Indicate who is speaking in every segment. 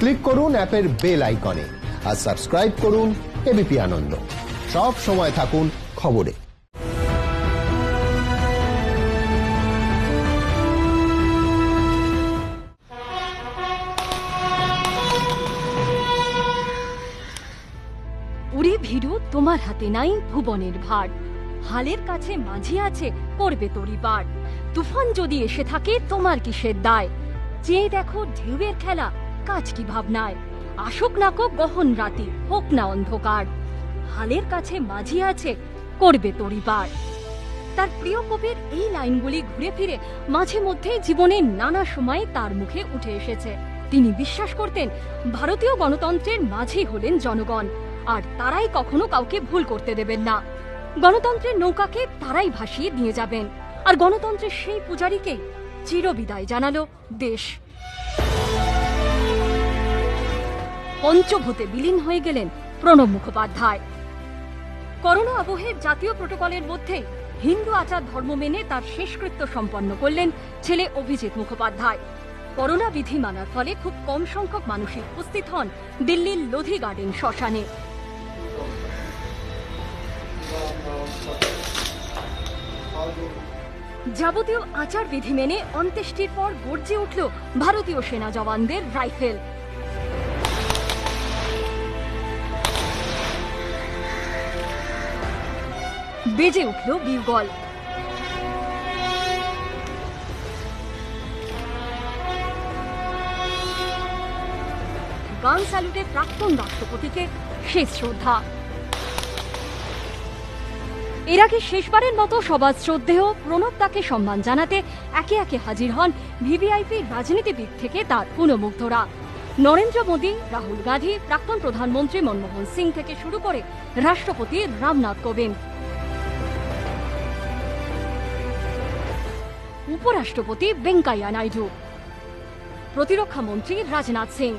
Speaker 1: Click করুন অ্যাপের bell আইকনে আর সাবস্ক্রাইব করুন এবিপি আনন্দ। সব সময় থাকুন খবরে।
Speaker 2: উড়ে ভিড়ু তোমার হাতে নাই ভুবনের ভার, হালের কাছে মাঝি আছে করবে তরি পার। তুফান যদি এসে থাকে তোমার কিসের দায়, চেয়ে দেখো ঢেউয়ের খেলা কাজ কি ভাবনায়। আসুক নাকো গহন রাতি হোক না অন্ধকার, হালের কাছে মাঝি আছে করবে তরি পার। তার প্রিয় কবির এই লাইনগুলি ঘুরে ফিরে মাঝে মধ্যে জীবনের নানা সময়ে তার মুখে উঠে এসেছে। তিনি বিশ্বাস করতেন ভারতীয় গণতন্ত্রের মাঝি হলেন জনগণ, আর তারাই কখনো কাউকে ভুল করতে দেবেন না। গণতন্ত্রের নৌকাকে তারাই ভাসিয়ে নিয়ে যাবেন, আর গণতন্ত্রের সেই পূজারীকেই চিরবিদায় জানালো দেশ। পঞ্চভূতে বিলীন হয়ে গেলেন প্রণব মুখোপাধ্যায়। করোনা আবহে জাতীয় প্রোটোকলের মধ্যে হিন্দু আচার ধর্ম মেনে তার শেষকৃত্য সম্পন্ন করলেন ছেলে অভিজিৎ মুখোপাধ্যায়। করোনা বিধি মানার ফলে খুব কম সংখ্যক মানুষই উপস্থিত হন দিল্লির লোধি গার্ডেন শ্মশানে। যাবতীয় আচার বিধি মেনে অন্ত্যেষ্টির পর গর্জে উঠল ভারতীয় সেনা জওয়ানদের রাইফেল। বেজে উঠল বিউগল। গান স্যালুটে প্রাক্তন রাষ্ট্রপতিকে শেষ শ্রদ্ধা। এর আগে শেষবারের মতো সবার শ্রদ্ধেয় প্রণব তাকে সম্মান জানাতে একে একে হাজির হন ভিভিআইপি রাজনীতিবিদ থেকে তার পুনমুগ্ধরা। নরেন্দ্র মোদী, রাহুল গান্ধী, প্রাক্তন প্রধানমন্ত্রী মনমোহন সিং থেকে শুরু করে রাষ্ট্রপতি রামনাথ কোবিন্দ, উপরাষ্ট্রপতি ভেঙ্কাইয়া নাইডু, প্রতিরক্ষা মন্ত্রী রাজনাথ সিং,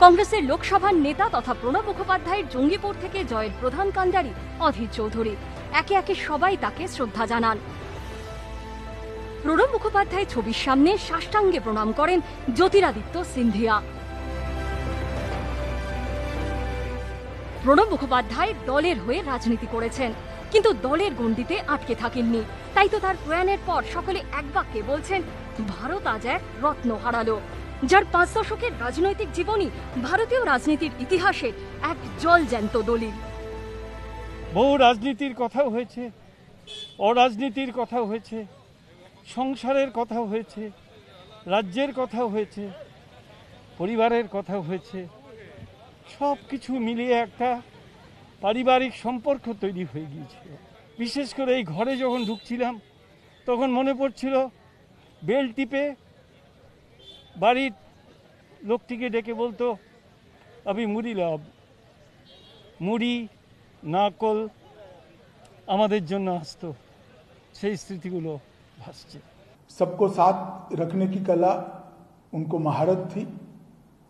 Speaker 2: কংগ্রেসের লোকসভার নেতা তথা প্রণব মুখোপাধ্যায়ের জঙ্গিপুর থেকে জয়ের প্রধান কাণ্ডারি অধীর চৌধুরী, একে একে সবাই তাকে শ্রদ্ধা জানান। প্রণব মুখোপাধ্যায় ছবির সামনে সাষ্টাঙ্গে প্রণাম করেন জ্যোতিরাদিত্য সিন্ধিয়া। প্রণব মুখোপাধ্যায় দলের হয়ে রাজনীতি করেছেন, কিন্তু দলের গণ্ডিতে আটকে থাকেননি। তাই তো তার প্রয়াণের পর সকলে এক বাক্যে বলছেন ভারত আজ এক রত্ন হারালো, যার 5 দশকের রাজনৈতিক জীবনী ভারতীয় রাজনীতির ইতিহাসে এক জলজ্যান্ত দলিল।
Speaker 3: বহু রাজনীতির কথাও হয়েছে, অরাজনীতির কথাও হয়েছে, সংসারের কথাও হয়েছে, রাজ্যের কথাও হয়েছে, পরিবারের কথাও হয়েছে। সব কিছু মিলিয়ে একটা পারিবারিক সম্পর্ক তৈরি হয়ে গিয়েছিল। বিশেষ করে এই ঘরে যখন ঢুকছিলাম তখন মনে পড়ছিল বেল টিপে বাড়ির লোকটিকে ডেকে বলতো আমি মুড়ি লাভ, মুড়ি নাকল আমাদের জন্য আসতো। সেই স্মৃতিগুলো ভাসছে।
Speaker 4: सबको साथ रखने की कला उनको महारत थी।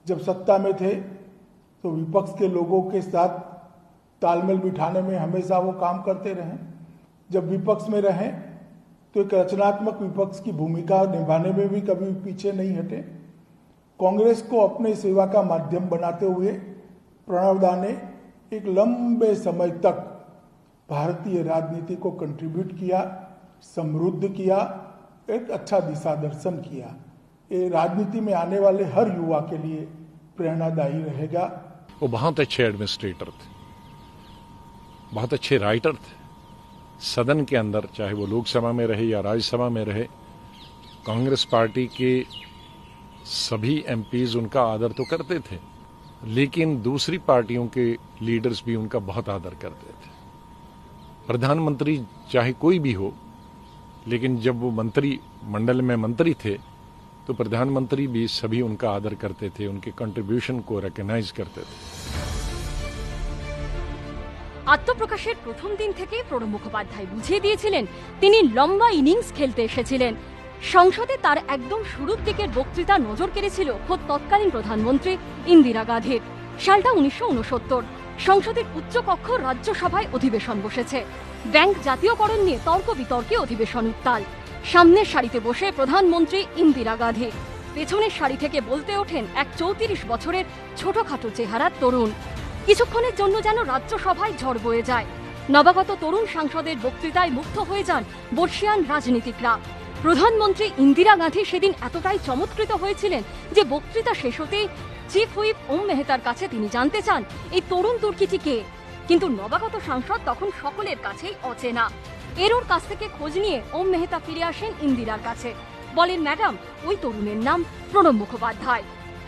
Speaker 4: जब सत्ता में थे तो विपक्ष के लोगों के साथ तालमेल बिठाने में हमेशा वो काम करते रहे। जब विपक्ष में रहे तो एक रचनात्मक विपक्ष की भूमिका निभाने में भी कभी पीछे नहीं हटे। कांग्रेस को अपने सेवा का माध्यम बनाते हुए प्रणब दा ने एक लंबे समय तक भारतीय राजनीति को कंट्रीब्यूट किया, समृद्ध किया, एक अच्छा दिशा दर्शन किया। ये राजनीति में आने वाले हर युवा के लिए प्रेरणादायी रहेगा।
Speaker 5: वो बहुत अच्छे एडमिनिस्ट्रेटर थे, बहुत अच्छे राइटर थे। सदन के अंदर चाहे वो लोकसभा में रहे या राज्यसभा में रहे, कांग्रेस पार्टी के सभी एमपीज उनका आदर तो करते थे, लेकिन दूसरी पार्टियों के लीडर्स भी उनका बहुत आदर करते थे। प्रधानमंत्री चाहे कोई भी हो, लेकिन जब वो मंत्री मंडल में मंत्री थे तो प्रधानमंत्री भी सभी उनका आदर करते थे, उनके कंट्रीब्यूशन को रिकॉग्नाइज करते थे।
Speaker 2: আত্মপ্রকাশের প্রথম দিন থেকে প্রণব মুখোপাধ্যায় বুঝিয়ে দিয়েছিলেন তিনি লম্বা ইনিংস খেলতে এসেছিলেন। সংসদে তার একদম শুরুর দিকের বক্তৃতা নজর কেড়েছিল খোদ তৎকালীন প্রধানমন্ত্রী ইন্দিরা গান্ধীর। সালটা 1969। সংসদের উচ্চকক্ষ রাজ্যসভায় অধিবেশন বসেছে। ব্যাংক জাতীয়করণ নিয়ে তর্ক বিতর্কে অধিবেশন উত্তাল। সামনের সারিতে বসে প্রধানমন্ত্রী ইন্দিরা গান্ধী। পেছনের সারি থেকে বলতে ওঠেন এক 34 বছরের ছোটখাটো চেহারার তরুণ। কিছুক্ষণের জন্য যেন রাজ্যসভায় ঝড় বয়ে যায়। নবাগত তরুণ সাংসদের বক্তৃতায় মুগ্ধ হয়ে যান বর্ষিয়ান রাজনীতিকরা। প্রধানমন্ত্রী ইন্দিরা গান্ধী সেদিন এতটাই চমৎকৃত হয়েছিলেন যে বক্তৃতা শেষ হতেই চিফ হুইপ ওম মেহতার কাছে তিনি জানতে চান এই তরুণ তুর্কিটি কে। কিন্তু নবাগত সাংসদ তখন সকলের কাছেই অচেনা। এরোর কাছ থেকে খোঁজ নিয়ে ওম মেহতা ফিরে আসেন ইন্দিরার কাছে, বলেন, ম্যাডাম, ওই তরুণের নাম প্রণব মুখোপাধ্যায়।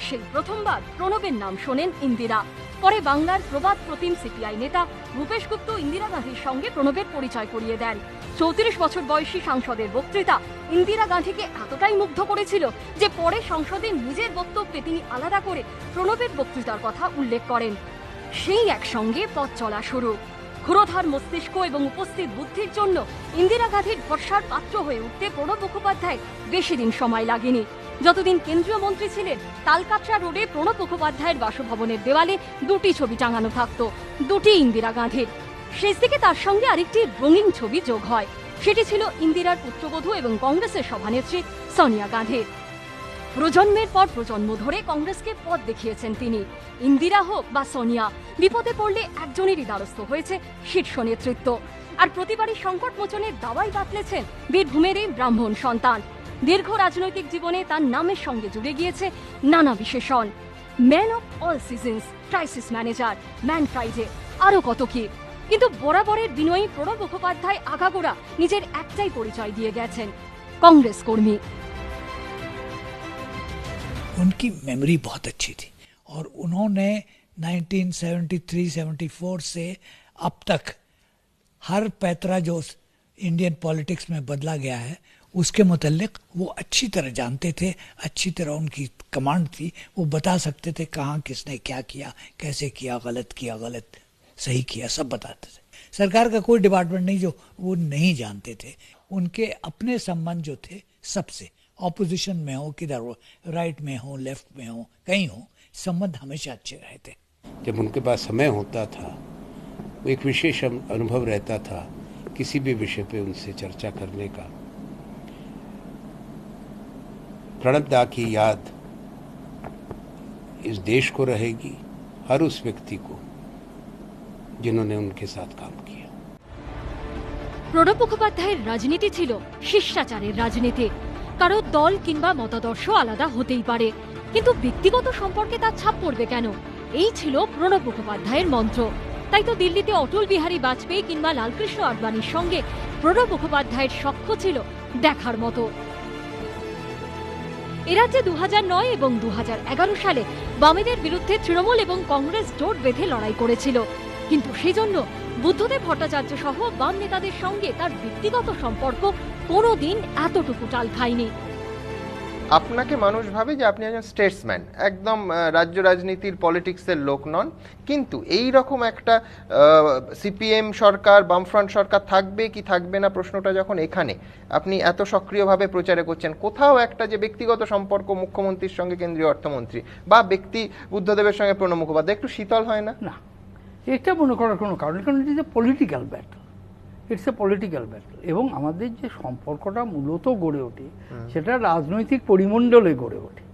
Speaker 2: সেই প্রথমবার প্রণবের নাম শোনেন ইন্দিরা। পরে বাংলার প্রবাদ প্রতিম সিপিআই নেতা ভূপেশ গুপ্ত ইন্দিরা গান্ধীর সঙ্গে প্রণবের পরিচয় করিয়ে দেন। 34 বছর বয়সী সাংসদের বক্তৃতা ইন্দিরা গান্ধীকে এতটাই মুগ্ধ করেছিল যে পরে সংসদে নিজের বক্তব্যে তিনি আলাদা করে প্রণবের বক্তৃতার কথা উল্লেখ করেন। সেই একসঙ্গে পথ চলা শুরু। ক্ষুরোধার মস্তিষ্ক এবং উপস্থিত বুদ্ধির জন্য ইন্দিরা গান্ধীর ভরসার পাত্র হয়ে উঠতে প্রণব মুখোপাধ্যায় বেশি দিন সময় লাগেনি। যতদিন কেন্দ্রীয় মন্ত্রী ছিলেন তালকাটরা রোডে প্রণব মুখোপাধ্যায়ের বাসভবনের দেওয়ালে 2টি ছবি টাঙানো থাকত, 2টি ইন্দিরা গান্ধীর। শেষ দিকে তার সঙ্গে আরেকটি রঙিন ছবি যোগ হয়। সেটি ছিল ইন্দিরার পুত্রবধূ এবং কংগ্রেসের সভানেত্রী সোনিয়া গান্ধীর। প্রজন্মের পর প্রজন্ম ধরে কংগ্রেসকে পথ দেখিয়েছেন তিনি। ইন্দিরা হোক বা সোনিয়া, বিপদে পড়লে একজনেরই দ্বারস্থ হয়েছে শীর্ষ নেতৃত্ব। আর প্রতিবারই সংকট মোচনের দাওয়াই বাতলেছেন বীরভূমের এই ব্রাহ্মণ সন্তান। দীর্ঘ রাজনৈতিক জীবনে তার নামের সঙ্গে জুড়ে গিয়েছে নানা বিশেষণ। Man of all seasons, crisis manager, man Friday, আরো কত কি। কিন্তু বরাবরের বিনয়ী প্রণব মুখোপাধ্যায় আগাগোড়া নিজের একটাই পরিচয় দিয়ে গেছেন, কংগ্রেস কর্মী।
Speaker 6: उनकी मेमोरी बहुत अच्छी थी और उन्होंने 1973-74 से अब तक हर पैतरा जो इंडियन पॉलिटिक्स में बदला गया है उसके मुतल्लिक वो अच्छी तरह जानते थे, अच्छी तरह उनकी कमांड थी, वो बता सकते थे कहाँ किसने क्या किया, कैसे किया, गलत सही किया, सब बताते थे। सरकार का कोई डिपार्टमेंट नहीं जो वो नहीं जानते थे। उनके अपने संबंध जो थे सबसे, ऑपोजिशन में हो, किधर हो, राइट में हो, लेफ्ट में हो, कहीं हो, संबंध हमेशा अच्छे रहे थे।
Speaker 7: जब उनके पास समय होता था वो एक विशेष अनुभव रहता था किसी भी विषय पे उनसे चर्चा करने का। प्रणब दा की याद इस देश को रहेगी, हर उस व्यक्ति को जिन्होंने उनके साथ काम किया।
Speaker 2: প্রণব মুখোপাধ্যায়ের রাজনীতি ছিল শিষ্টাচারের রাজনীতি। কারো দল কিংবা মতাদর্শ আলাদা হতেই পারে, কিন্তু ব্যক্তিগত সম্পর্কে তার ছাপ পড়বে কেন? এই ছিল প্রণব মুখোপাধ্যায়ের মন্ত্র। তাই তো দিল্লিতে অটল বিহারী বাজপেয়ী কিংবা লালকৃষ্ণ আডবাণীর সঙ্গে প্রণব মুখোপাধ্যায়ের সখ্য ছিল দেখার মতো। এরাজ্যে 2009 এবং 2011 সালে বামেদের বিরুদ্ধে তৃণমূল এবং কংগ্রেস জোট বেঁধে লড়াই করেছিল, কিন্তু সেজন্য বুদ্ধদেব ভট্টাচার্য সহ বাম নেতাদের সঙ্গে তার ব্যক্তিগত সম্পর্ক কোনোদিন এতটুকু টাল খায়নি।
Speaker 8: আপনাকে মানুষ ভাবে যে আপনি একজন স্টেটসম্যান, একদম রাজ্য রাজনীতির পলিটিক্সের লোক নন, কিন্তু এই রকম একটা সিপিএম সরকার, বামফ্রন্ট সরকার থাকবে কি থাকবে না প্রশ্নটা যখন এখানে আপনি এত সক্রিয়ভাবে প্রচারে করছেন, কোথাও একটা যে ব্যক্তিগত সম্পর্ক মুখ্যমন্ত্রীর সঙ্গে কেন্দ্রীয় অর্থমন্ত্রী বা ব্যক্তি বুদ্ধদেবের সঙ্গে প্রণব মুখোপাধ্যায় একটু শীতল হয় না?
Speaker 9: না, এটা মনে করার কোনো কারণ, কারণ it is a political battle, it's a political battle. এবং আমাদের যে সম্পর্কটা মূলত গড়ে ওঠে সেটা রাজনৈতিক পরিমণ্ডলে গড়ে ওঠে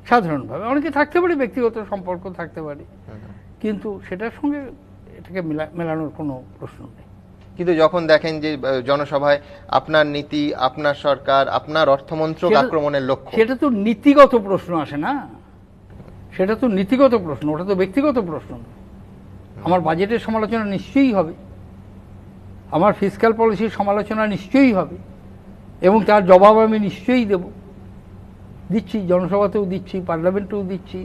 Speaker 9: সাধারণভাবে। অনেকে থাকতে পারে, ব্যক্তিগত সম্পর্ক থাকতে পারে, কিন্তু সেটার সঙ্গে এটাকে মেলানোর কোনো প্রশ্ন নেই।
Speaker 8: কিন্তু যখন দেখেন যে জনসভায় আপনার নীতি, আপনার সরকার, আপনার অর্থমন্ত্রক আক্রমণের লক্ষ্য,
Speaker 9: সেটা তো নীতিগত প্রশ্ন আসে না, সেটা তো নীতিগত প্রশ্ন, ওটা তো ব্যক্তিগত প্রশ্ন না। আমার বাজেটের সমালোচনা নিশ্চয়ই হবে, আমার ফিসক্যাল পলিসির সমালোচনা নিশ্চয়ই হবে, এবং তার জবাব আমি নিশ্চয়ই দেব, দিচ্ছি, জনসভাতেও দিচ্ছি, পার্লামেন্টেও দিচ্ছি,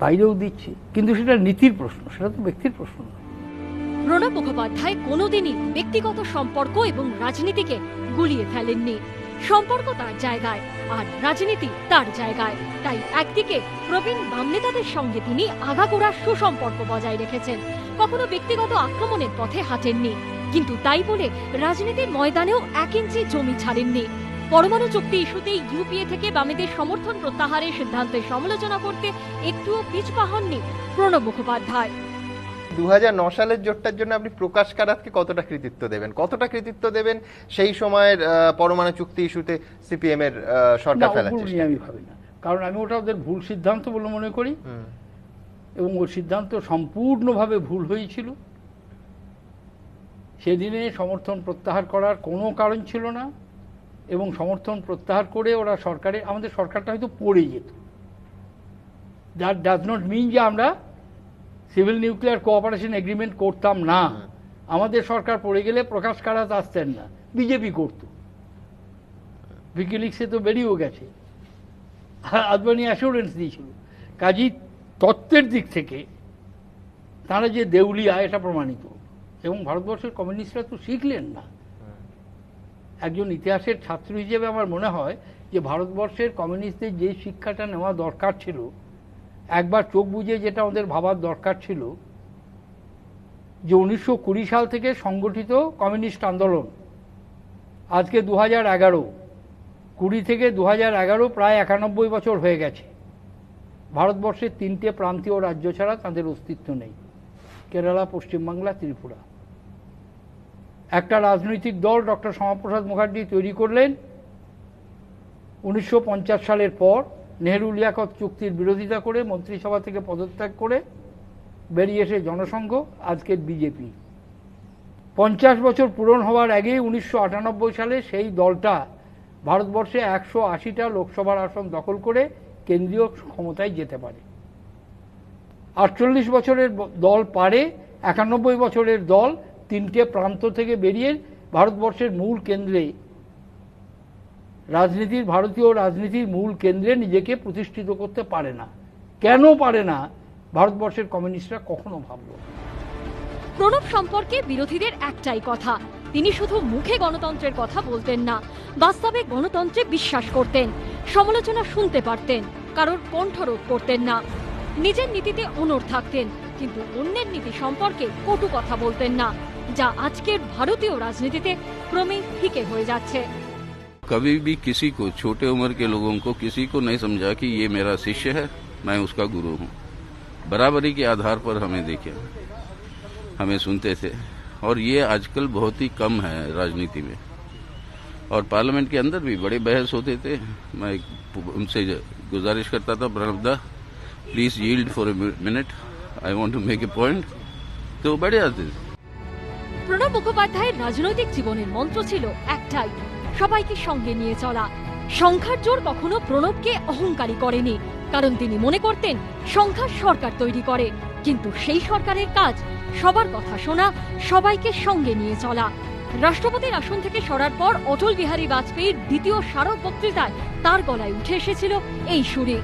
Speaker 9: বাইরেও দিচ্ছি, কিন্তু সেটা নীতির প্রশ্ন, সেটা তো ব্যক্তির প্রশ্ন না।
Speaker 2: প্রণব মুখোপাধ্যায় কোনোদিনই ব্যক্তিগত সম্পর্ক এবং রাজনীতিকে গুলিয়ে ফেলেননি। সম্পর্ক তার জায়গায় আর রাজনীতি তার জায়গায়। তাই একদিকে প্রবীণ বাম নেতাদের সঙ্গে তিনি আগাগোড়া সুসম্পর্ক বজায় রেখেছেন, কখনো ব্যক্তিগত আক্রমণের পথে হাঁটেননি, কিন্তু তাই বলে রাজনীতির ময়দানেও 1 ইঞ্চি জমি ছাড়েননি। পরমাণু চুক্তি ইস্যুতেই ইউপিএ থেকে বামেদের সমর্থন প্রত্যাহারের সিদ্ধান্তের সমালোচনা করতে একটুও পিছপা হননি প্রণব মুখোপাধ্যায়।
Speaker 8: 2009 সালের জোটটার জন্য আপনি প্রকাশ কারাতকে কতটা কৃতিত্ব দেবেন সেই সময়ের পরমাণু চুক্তি ইস্যুতে সিপিএম এর সরকার ফেলার চেষ্টা?
Speaker 9: আমি ভাবি না, কারণ আমি ওটা ওদের ভুল সিদ্ধান্ত বলে মনে করি, এবং ওই সিদ্ধান্ত সম্পূর্ণভাবে ভুল হয়েছিল। সেদিনে সমর্থন প্রত্যাহার করার কোনো কারণ ছিল না, এবং সমর্থন প্রত্যাহার করে ওরা আমাদের সরকারটা হয়তো পড়ে যেত। দ্যাট ডাজ নট মিন যে আমরা সিভিল নিউক্লিয়ার কোঅপারেশন এগ্রিমেন্ট করতাম না। আমাদের সরকার পড়ে গেলে প্রকাশ কারাত আসতেন না, বিজেপি করত। উইকিলিক্সে তো বেরিয়েও গেছে, আদবানি অ্যাসুরেন্স দিয়েছিল। কাজী তত্ত্বের দিক থেকে তারা যে দেউলিয়া এটা প্রমাণিত, এবং ভারতবর্ষের কমিউনিস্টরা তো শিখলেন না। একজন ইতিহাসের ছাত্র হিসেবে আমার মনে হয় যে ভারতবর্ষের কমিউনিস্টদের যে শিক্ষাটা নেওয়া দরকার ছিল, একবার চোখ বুঝে যেটা ওদের ভাবার দরকার ছিল, যে 1920 সাল থেকে সংগঠিত কমিউনিস্ট আন্দোলন আজকে 2011, 20 থেকে 2011 প্রায় 91 বছর হয়ে গেছে। ভারতবর্ষের 3টে প্রান্তীয় রাজ্য ছাড়া তাদের অস্তিত্ব নেই, কেরালা, পশ্চিমবাংলা, ত্রিপুরা। একটা রাজনৈতিক দল ডক্টর শ্যামাপ্রসাদ মুখার্জি তৈরি করলেন 1950 সালের পর, নেহেরু লিয়াকত চুক্তির বিরোধিতা করে মন্ত্রিসভা থেকে পদত্যাগ করে বেরিয়ে এসে জনসংঘ, আজকের বিজেপি। 50 বছর পূরণ হওয়ার আগে 1998 সালে সেই দলটা ভারতবর্ষে 180টা লোকসভার আসন দখল করে কেন্দ্রীয় ক্ষমতায় যেতে পারে। 48 বছরের দল পারে, 91 বছরের দল 3টে প্রান্ত থেকে বেরিয়ে ভারতবর্ষের মূল কেন্দ্রে, ভারতীয় রাজনীতির মূল কেন্দ্রে নিজেকে প্রতিষ্ঠিত করতে পারে না। কেন পারে না, ভারতবর্ষের কমিউনিস্টরা কখনো ভাবল।
Speaker 2: প্রণব সম্পর্কে বিরোধীদের একটাই কথা, তিনি শুধু মুখে গণতন্ত্রের কথা বলতেন না, বাস্তবে গণতন্ত্রে বিশ্বাস করতেন, সমালোচনা শুনতে পারতেন, কারোর কণ্ঠরোধ করতেন না, নিজের নীতিতে অনড় থাকতেন, কিন্তু অন্যের নীতি সম্পর্কে কটু কথা বলতেন না, যা আজকের ভারতীয় রাজনীতিতে ক্রমে ফিকে হয়ে যাচ্ছে।
Speaker 10: कभी भी किसी को, छोटे उम्र के लोगों को किसी को नहीं समझा कि ये मेरा शिष्य है, मैं उसका गुरु हूँ। बराबरी के आधार पर हमें देखे, हमें सुनते थे, और ये आजकल बहुत ही कम है राजनीति में। और पार्लियामेंट के अंदर भी बड़े बहस होते थे। मैं उनसे गुजारिश करता था, Pranab da please yield for a minute, I want to make a point, तो बड़े आते थे।
Speaker 2: প্রণব মুখোপাধ্যায়ের রাজনৈতিক জীবনের মন্ত্র ছিল একটাই, সবাইকে সঙ্গে নিয়ে চলা। সংখ্যার জোর কখনো প্রণবকে অহংকারী করেনি, কারণ তিনি মনে করতেন সংখ্যার সরকার তৈরি করে, কিন্তু সেই সরকারের কাজ সবার কথা শোনা, সবাইকে সঙ্গে নিয়ে চলা। রাষ্ট্রপতির আসন থেকে সরার পর অটল বিহারী বাজপেয়ীর দ্বিতীয় স্মারক বক্তৃতায় তার গলায় উঠে এসেছিল এই সুরে।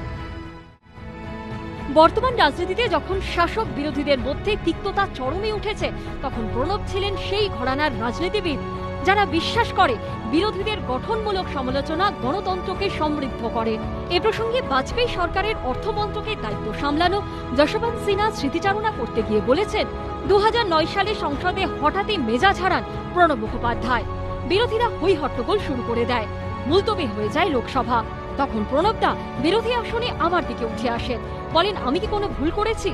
Speaker 2: বর্তমান রাজনীতিতে যখন শাসক বিরোধীদের মধ্যে তিক্ততা চরমে উঠেছে, তখন প্রণব ছিলেন সেই ঘরানার রাজনীতিবিদ যারা বিশ্বাস করে বিরোধীদের গঠনমূলক সমালোচনা গণতন্ত্রকে সমৃদ্ধ করে। এ প্রসঙ্গে বাজপেয়ী সরকারের অর্থমন্ত্রকের দায়িত্ব সামলানো যশবন্ত সিনহা স্মৃতিচারণা করতে গিয়ে বলেছেন, 2009 সালে সংসদে হঠাৎই মেজাজ হারান প্রণব মুখোপাধ্যায়। বিরোধীরা হই হট্টগোল শুরু করে দেয়, মুলতবি হয়ে যায় লোকসভা। তখন প্রণবদা বিরোধী আসনে আমার দিকে উঠে আসেন, বলেন আমি কি কোনো ভুল করেছি?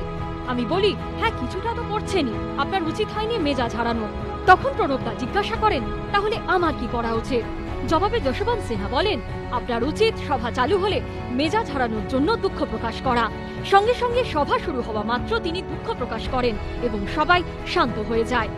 Speaker 2: আমি বলি হ্যাঁ কিছুটা তো করছেনই, আপনার উচিত হয়নি মেজাজ হারানো। তখন প্রণবদা জিজ্ঞাসা করেন তাহলে আমার কি করা উচিত? জবাবে যশবন্ত সিনহা বলেন আপনার উচিত সভা চালু হলে মেজাজ হারানোর জন্য দুঃখ প্রকাশ করা। সঙ্গে সঙ্গে সভা শুরু হওয়া মাত্র তিনি দুঃখ প্রকাশ করেন এবং সবাই শান্ত হয়ে যায়।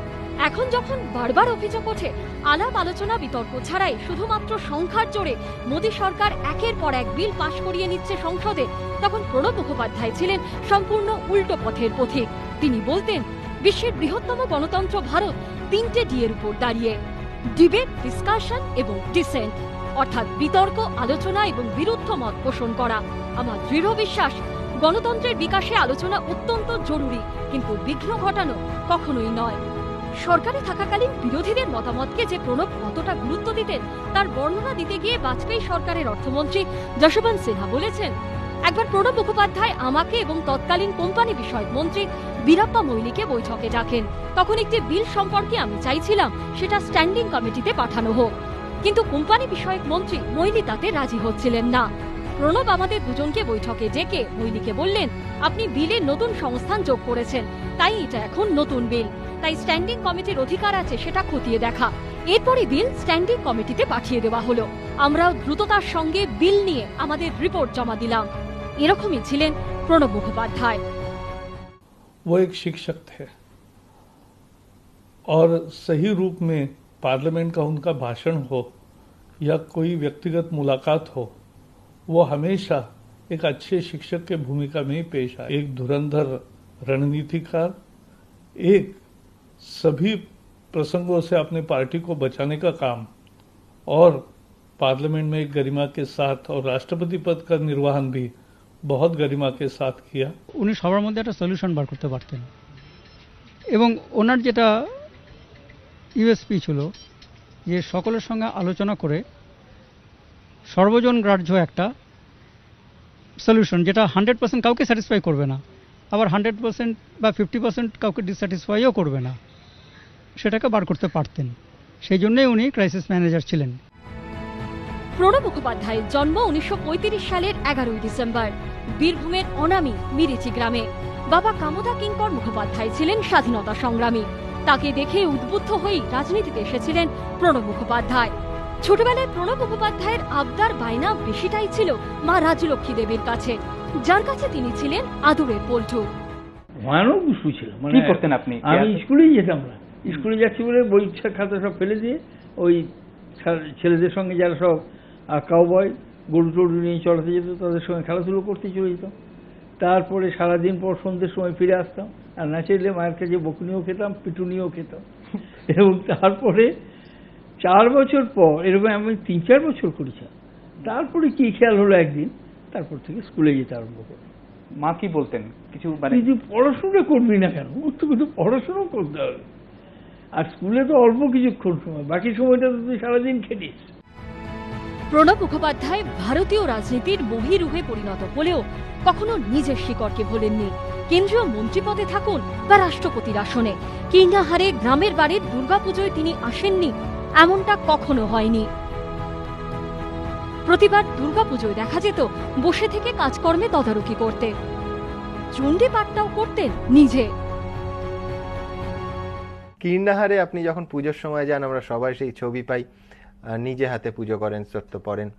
Speaker 2: এখন যখন বারবার অভিযোগ ওঠে আলাপ আলোচনা বিতর্ক ছাড়াই শুধুমাত্র সংখ্যার জোরে মোদী সরকার একের পর এক বিল পাশ করিয়ে নিচ্ছে সংসদে, তখন প্রণব মুখোপাধ্যায় ছিলেন সম্পূর্ণ উল্টো পথের পথিক। তিনি বলতেন বিশ্বের বৃহত্তম গণতন্ত্র ভারত 3টে ডি এর উপর দাঁড়িয়ে, ডিবেট, ডিসকাশন এবং ডিসেন্ট, অর্থাৎ বিতর্ক, আলোচনা এবং বিরুদ্ধ মত পোষণ করা। আমার দৃঢ় বিশ্বাস গণতন্ত্রের বিকাশে আলোচনা অত্যন্ত জরুরি, কিন্তু বিঘ্ন ঘটানো কখনোই নয়। সরকারে থাকাকালীন বিরোধীদের মতামতকে যে প্রণব কতটা গুরুত্ব দিতেন তার বর্ণনা দিতে গিয়ে বাজপেয়ী সরকারের অর্থমন্ত্রী যশবন্ত সিনহা বলেছেন, একবার প্রণব মুখোপাধ্যায় আমাকে এবং তৎকালীন কোম্পানি বিষয়ক মন্ত্রী বীরাপ্পা মৈলিকে বৈঠকে ডাকেন। তখন একটি বিল সম্পর্কে আমি চাইছিলাম সেটা স্ট্যান্ডিং কমিটিতে পাঠানো হোক, কিন্তু কোম্পানি বিষয়ক মন্ত্রী মৈলি তাতে রাজি হচ্ছিলেন না। প্রণব আমাদের দুজনকে বৈঠকে ডেকে মৈলিকে বললেন, আপনি বিলে নতুন সংস্থান যোগ করেছেন, তাই এটা এখন নতুন বিল, তাই স্ট্যান্ডিং কমিটির অধিকার আছে সেটা খতিয়ে দেখা। এরপরই বিল স্ট্যান্ডিং কমিটিতে পাঠিয়ে দেওয়া হলো। আমরাও দ্রুততার সঙ্গে বিল নিয়ে আমাদের রিপোর্ট জমা দিলাম। এরকমই ছিলেন প্রণব মুখোপাধ্যায়।
Speaker 11: वो एक शिक्षक थे और सही रूप में पार्लियामेंट का उनका भाषण हो या कोई व्यक्तिगत मुलाकात हो, वो हमेशा एक अच्छे शिक्षक के भूमिका में ही पेश आए। एक धुरंधर रणनीतिकार, एक सभी प्रसंगों से अपने पार्टी को बचाने का काम और पार्लियामेंट में एक गरिमा के साथ और राष्ट्रपति पद का निर्वहन भी बहुत गरिमा के साथ किया।
Speaker 12: উনি সবার মধ্যে একটা সলিউশন বার করতে পারতেন এবং ওনার যেটা ইউএসপি ছিল যে সকলের সঙ্গে আলোচনা করে সর্বজন গ্রাহ্য একটা সলিউশন, যেটা 100% কাউকে স্যাটিসফাই করবে না, আবার 100% বা 50% কাউকে ডিসস্যাটিসফাইও করবে না, সেটাকে বার করতে পারতেন। সেই জন্যই উনি ক্রাইসিস ম্যানেজার ছিলেন।
Speaker 2: প্রণব মুখোপাধ্যায়ের জন্ম 1935 সালের 11ই ডিসেম্বর বীরভূমের অনামি মিরিচি গ্রামে। বাবা কামদা কিঙ্কর মুখোপাধ্যায় ছিলেন স্বাধীনতা সংগ্রামী। তাকে দেখে উদ্বুদ্ধ হয়েই রাজনীতিতে এসেছিলেন প্রণব মুখোপাধ্যায়। ছোটবেলায় প্রণব মুখোপাধ্যায়ের আবদার বায়না বেশিটাই ছিল মা রাজলক্ষ্মী দেবীর কাছে, যার কাছে তিনি ছিলেন আদুরের পল্টু।
Speaker 9: ভয়ানক দুষ্টু ছিল।
Speaker 13: কি করতেন আপনি?
Speaker 9: আমি স্কুলেই যেতাম না, স্কুলে যাচ্ছি বলে বই খাতা সব ফেলে দিয়ে ওই ছেলেদের সঙ্গে যারা সব কাউবয় গরু টরু নিয়ে চড়াতে যেত তাদের সঙ্গে খেলাধুলো করতে চলে যেতাম। তারপরে সারাদিন পর সন্ধ্যের সময় ফিরে আসতাম, আর না চাইলে মায়ের কাছে বকুনিও খেতাম, পিটুনিও খেতাম। এবং তারপরে 4 বছর পর এরকম আমি 3-4 বছর করেছি। তারপরে কি খেয়াল হলো একদিন, তারপর থেকে স্কুলে যেতে আরম্ভ করি।
Speaker 13: মা কি বলতেন? কিছু
Speaker 9: তুই পড়াশোনা করবি না কেন? তো কিন্তু পড়াশোনা করতে হবে, আর স্কুলে তো অল্প কিছুক্ষণ সময়, বাকি সময়টা তো তুই সারাদিন খেটিস।
Speaker 2: প্রণব মুখোপাধ্যায় ভারতীয় রাজনীতির বহিরুহে পরিণত হলেও কখনো নিজের শিকড়কে ভোলেননি। কেন্দ্রীয় মন্ত্রী পদে থাকুন বা রাষ্ট্রপতির আসনে, কিংনাহারে গ্রামের বাড়ির দুর্গাপুজোয় তিনি আসেননি এমনটা কখনো হয়নি। প্রতিবার দুর্গাপুজোয় দেখা যেত বসে থেকে কাজকর্মে তদারকি করতে, চণ্ডী পাঠটাও করতেন নিজে।
Speaker 8: কীর্ণাহারে আপনি যখন পুজোর সময় যান, আমরা সবাই সেই ছবি পাই, নিজে হাতে পুজো করেন, সত্য পড়েন।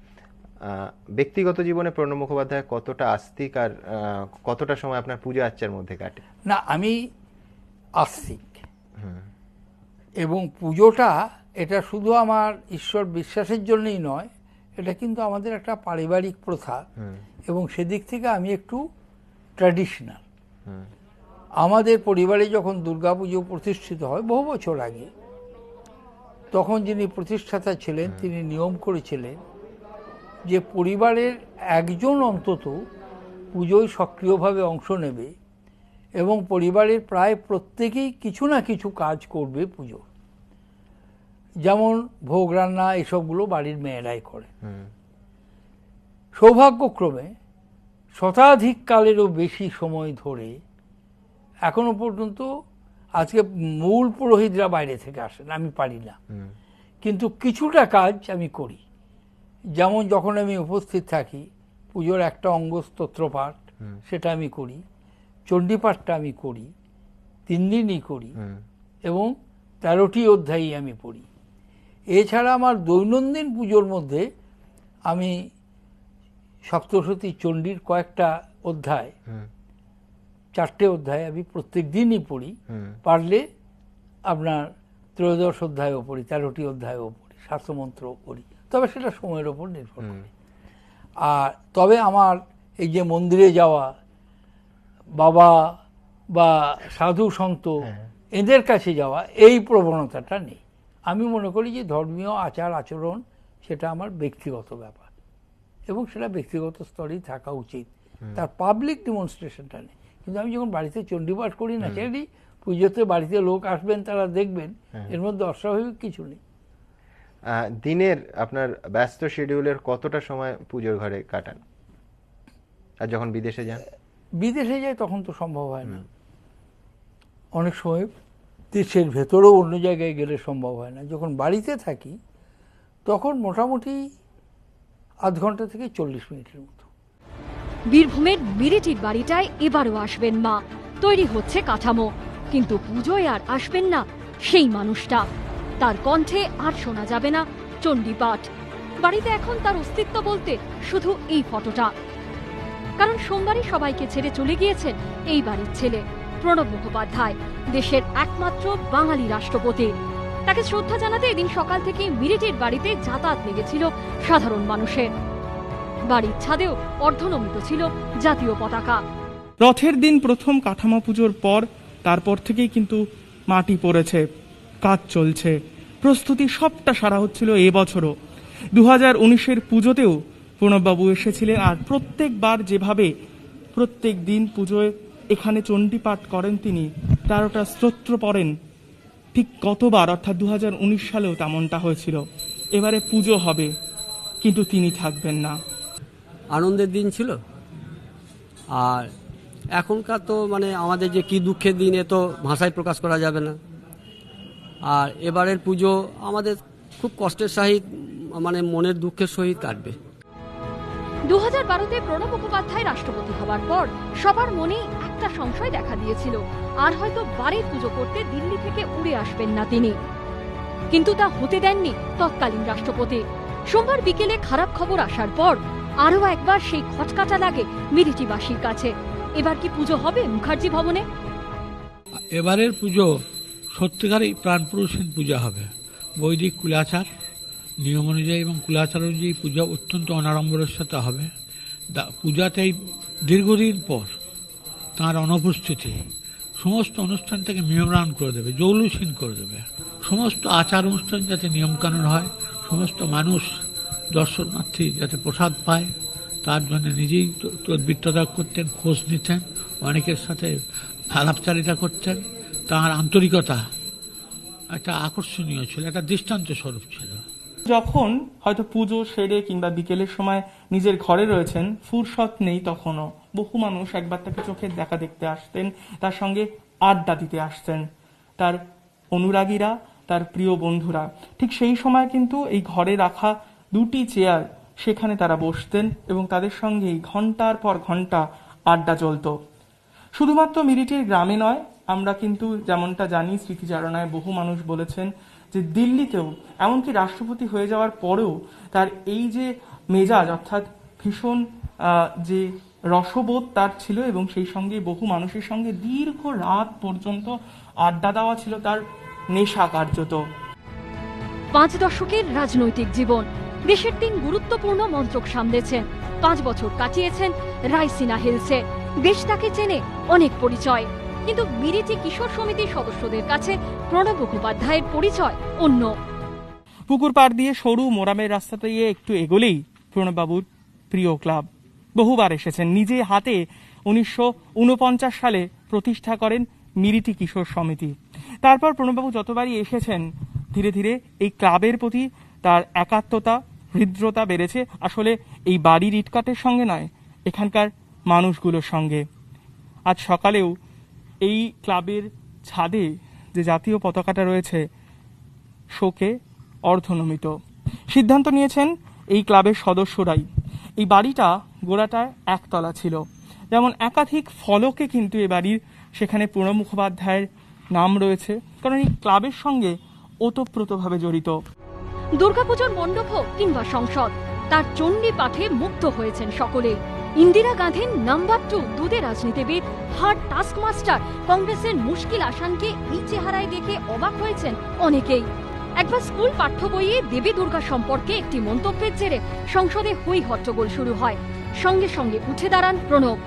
Speaker 8: ব্যক্তিগত জীবনে প্রণব মুখোপাধ্যায় কতটা আস্তিক আর কতটা সময় আপনার পুজো আর্চার মধ্যে কাটে?
Speaker 9: না, আমি আস্তিক, এবং পুজোটা এটা শুধু আমার ঈশ্বর বিশ্বাসের জন্যই নয়, এটা কিন্তু আমাদের একটা পারিবারিক প্রথা, এবং সেদিক থেকে আমি একটু ট্র্যাডিশনাল। আমাদের পরিবারে যখন দুর্গাপুজো প্রতিষ্ঠিত হয় বহু বছর আগে, তখন যিনি প্রতিষ্ঠাতা ছিলেন তিনি নিয়ম করেছিলেন যে পরিবারের একজন অন্তত পুজোয় সক্রিয়ভাবে অংশ নেবে, এবং পরিবারের প্রায় প্রত্যেকেই কিছু না কিছু কাজ করবে পুজো। যেমন ভোগ রান্না এসবগুলো বাড়ির মেয়েরাই করে। সৌভাগ্যক্রমে শতাধিক কালেরও বেশি সময় ধরে এখনো পর্যন্ত আজকে মূল পুরোহিতরা বাইরে থেকে আসেন, আমি পারি না, কিন্তু কিছুটা কাজ আমি করি। যেমন যখন আমি উপস্থিত থাকি, পুজোর একটা অঙ্গ স্তোত্রপাঠ, সেটা আমি করি, চণ্ডীপাঠটা আমি করি, 3 দিনই করি, এবং 13টি অধ্যায়ই আমি পড়ি। এছাড়া আমার দৈনন্দিন পুজোর মধ্যে আমি সপ্তশতী চণ্ডীর কয়েকটা অধ্যায়, 4টে অধ্যায় আমি প্রত্যেক দিনই পড়ি, পারলে আপনার 13 অধ্যায়ও পড়ি, 13টি অধ্যায়ও পড়ি, শাস্ত্রমন্ত্রও পড়ি, তবে সেটা সময়ের ওপর নির্ভর করে। আর তবে আমার এই যে মন্দিরে যাওয়া, বাবা বা সাধু সন্ত এদের কাছে যাওয়া, এই প্রবণতাটা নেই। আমি মনে করি যে ধর্মীয় আচার আচরণ সেটা আমার ব্যক্তিগত ব্যাপার, এবং সেটা ব্যক্তিগত স্তরেই থাকা উচিত, তার পাবলিক ডেমনস্ট্রেশনটা নেই। কিন্তু আমি যখন বাড়িতে চণ্ডীপাঠ করি না, সেটি পুজোতে বাড়িতে লোক আসবেন, তারা দেখবেন, এর মধ্যে অস্বাভাবিক কিছু নেই।
Speaker 8: দিনের আপনার ব্যস্ত শিডিউলের কতটা সময় পুজোর ঘরে কাটান? আর যখন বিদেশে যান?
Speaker 9: বিদেশে যাই তখন তো সম্ভব হয় না, অনেক সময় দেশের ভেতরেও অন্য জায়গায় গেলে সম্ভব হয় না। যখন বাড়িতে থাকি তখন মোটামুটি আধ ঘন্টা থেকে 40 মিনিটের মতো।
Speaker 2: বীরভূমের মিরিটির বাড়িটায় এবারও আসবেন মা। তৈরি হচ্ছে কাঠামো, কিন্তু পুজোয় আর আসবেন না সেই মানুষটা। তার কণ্ঠে আর শোনা যাবে না চণ্ডীপাঠ। বাড়িতে এখন তার অস্তিত্ব বলতে শুধু এই ফটোটা। কারণ সোমবারই সবাইকে ছেড়ে চলে গিয়েছেন এই বাড়ির ছেলে প্রণব মুখোপাধ্যায়, দেশের একমাত্র বাঙালি রাষ্ট্রপতি। তাকে শ্রদ্ধা জানাতে এদিন সকাল থেকে মিরিটির বাড়িতে যাতায়াত লেগেছিল সাধারণ মানুষের। বাড়ির ছাদেও অর্ধনমিত ছিল জাতীয় পতাকা।
Speaker 14: রথের দিন প্রথম কাঠামো পুজোর পর তারপর থেকেই কিন্তু মাটি পড়েছে, কাজ চলছে, প্রস্তুতি সবটা সারা হচ্ছিল এবছরও। 2019-এর পুজোতেও প্রণববাবু এসেছিলেন, আর প্রত্যেকবার যেভাবে প্রত্যেক দিন পুজোয় এখানে চণ্ডীপাঠ করেন তিনি, 13টা স্তোত্র পড়েন, ঠিক গতবার অর্থাৎ 2019 সালেও তেমনটা হয়েছিল। এবারে পুজো হবে কিন্তু তিনি থাকবেন না।
Speaker 15: আনন্দের দিন ছিল, আর এখনকার তো মানে আমাদের যে কি দুঃখের দিন, এ তো ভাষায় প্রকাশ করা যাবে না। আর এবারের পুজো আমাদের খুব কষ্টের সহিত, মানে মনের দুঃখের সহিত কাটবে।
Speaker 2: 2012-তে প্রণব মুখোপাধ্যায় রাষ্ট্রপতি হবার পর সবার মনেই একটা সংশয় দেখা দিয়েছিল, আর হয়তো বাড়ির পুজো করতে দিল্লি থেকে উড়ে আসবেন না তিনি। কিন্তু তা হতে দেননি তৎকালীন রাষ্ট্রপতি। সোমবার বিকেলে খারাপ খবর আসার পর আরও একবার সেই খচকাটা লাগে মিরিটিবাসীর কাছে। এবার কি পুজো হবে মুখার্জি ভবনে?
Speaker 6: এবারের পুজো সত্যিকারই প্রাণপুরুষহীন পূজা হবে। বৈদিক কুলাচার নিয়ম অনুযায়ী এবং কুলাচার অনুযায়ী পূজা অত্যন্ত অনাড়ম্বরের সাথে হবে। পূজাতেই দীর্ঘদিন পর তাঁর অনুপস্থিতি সমস্ত অনুষ্ঠানটাকে নিয়মরান করে দেবে, জৌলুসহীন করে দেবে। সমস্ত আচার অনুষ্ঠান যাতে নিয়মকানুন হয়, সমস্ত মানুষ দর্শনার্থী যাতে প্রসাদ পায়, তার জন্য নিজেই তদবির তদারক করতেন, খোঁজ নিতেন, অনেকের সাথে আলাপচারিতা করতেন। তাঁর আন্তরিকতা একটা আকর্ষণীয় ছিল, একটা দৃষ্টান্ত স্বরূপ ছিল।
Speaker 14: যখন হয়তো পুজো সেরে কিংবা বিকেলের সময় নিজের ঘরে রয়েছেন, ফুরসত নেই তখনও, বহু মানুষ একবার তাকে চোখের দেখা দেখতে আসতেন, তার সঙ্গে আড্ডা দিতে আসতেন, তার অনুরাগীরা, তার প্রিয় বন্ধুরা। ঠিক সেই সময় কিন্তু এই ঘরে রাখা 2টি চেয়ার, সেখানে তারা বসতেন এবং তাদের সঙ্গেই ঘন্টার পর ঘন্টা আড্ডা চলত। শুধুমাত্র মিরিটির গ্রামে নয়, আমরা কিন্তু যেমনটা জানি স্মৃতিচারণায় বহু মানুষ বলেছেন যে দিল্লিতেও, এমনকি রাষ্ট্রপতি হয়ে যাওয়ার পরেও তার এই যে মেজাজ, অর্থাৎ ভীষণ যে রসবোধ তার ছিল, এবং সেই সঙ্গে বহু মানুষের সঙ্গে দীর্ঘ রাত পর্যন্ত আড্ডা দেওয়া ছিল তার নেশা কার্যত।
Speaker 2: 5 দশকের রাজনৈতিক জীবন, দেশের 3 গুরুত্বপূর্ণ মন্ত্রক সামলেছেন, 5 বছর কাটিয়েছেন রায়সিনা হিলসে। দেশ তাকে চেনে, অনেক পরিচয়। কিন্তু মিরিটি কিশোর সমিতির সদস্যদের কাছে প্রণব মুখোপাধ্যায়ের পরিচয় অন্য।
Speaker 14: পুকুর পাড় দিয়ে সরু মোরামের রাস্তাতে গিয়ে একটু এগোলেই প্রণববাবুর প্রিয় ক্লাব। বহুবার এসেছেন, নিজে হাতে 1949 সালে প্রতিষ্ঠা করেন মিরিটি কিশোর সমিতি। তারপর প্রণববাবু যতবারই এসেছেন, ধীরে ধীরে এই ক্লাবের প্রতি তার একাত্মতা, হৃদ্রতা বেড়েছে। আসলে এই বাড়ির ইটকাটের সঙ্গে নয়, এখানকার মানুষগুলোর সঙ্গে। আজ সকালেও এই ক্লাবের ছাদে যে জাতীয় পতাকাটা রয়েছে, শোকে অর্ধনমিত। সিদ্ধান্ত নিয়েছেন এই ক্লাবের সদস্যরাই। এই বাড়িটা গোড়াটা একতলা ছিল, যেমন একাধিক ফলকে কিন্তু এ বাড়ির সেখানে প্রণব মুখোপাধ্যায়ের নাম রয়েছে, কারণ এই ক্লাবের সঙ্গে ওতপ্রোতভাবে জড়িত।
Speaker 2: দুর্গাপুজোর মণ্ডপ হোক কিংবা সংসদ, তার চণ্ডী পাঠে মুগ্ধ হয়েছেন সকলে। ইন্দিরা গান্ধীর নাম্বার 2 দুধে রাজনীতিবিদ, হার্ড টাস্ক মাস্টার কংগ্রেসের মুশকিল আসানকে এই চেহারায় দেখে অবাক হয়েছেন অনেকেই। একবার স্কুল পাঠ্য বইয়ে দেবী দুর্গা সম্পর্কে একটি মন্তব্যের জেরে সংসদে হই হট্টগোল শুরু হয়। সঙ্গে সঙ্গে উঠে দাঁড়ান প্রণব।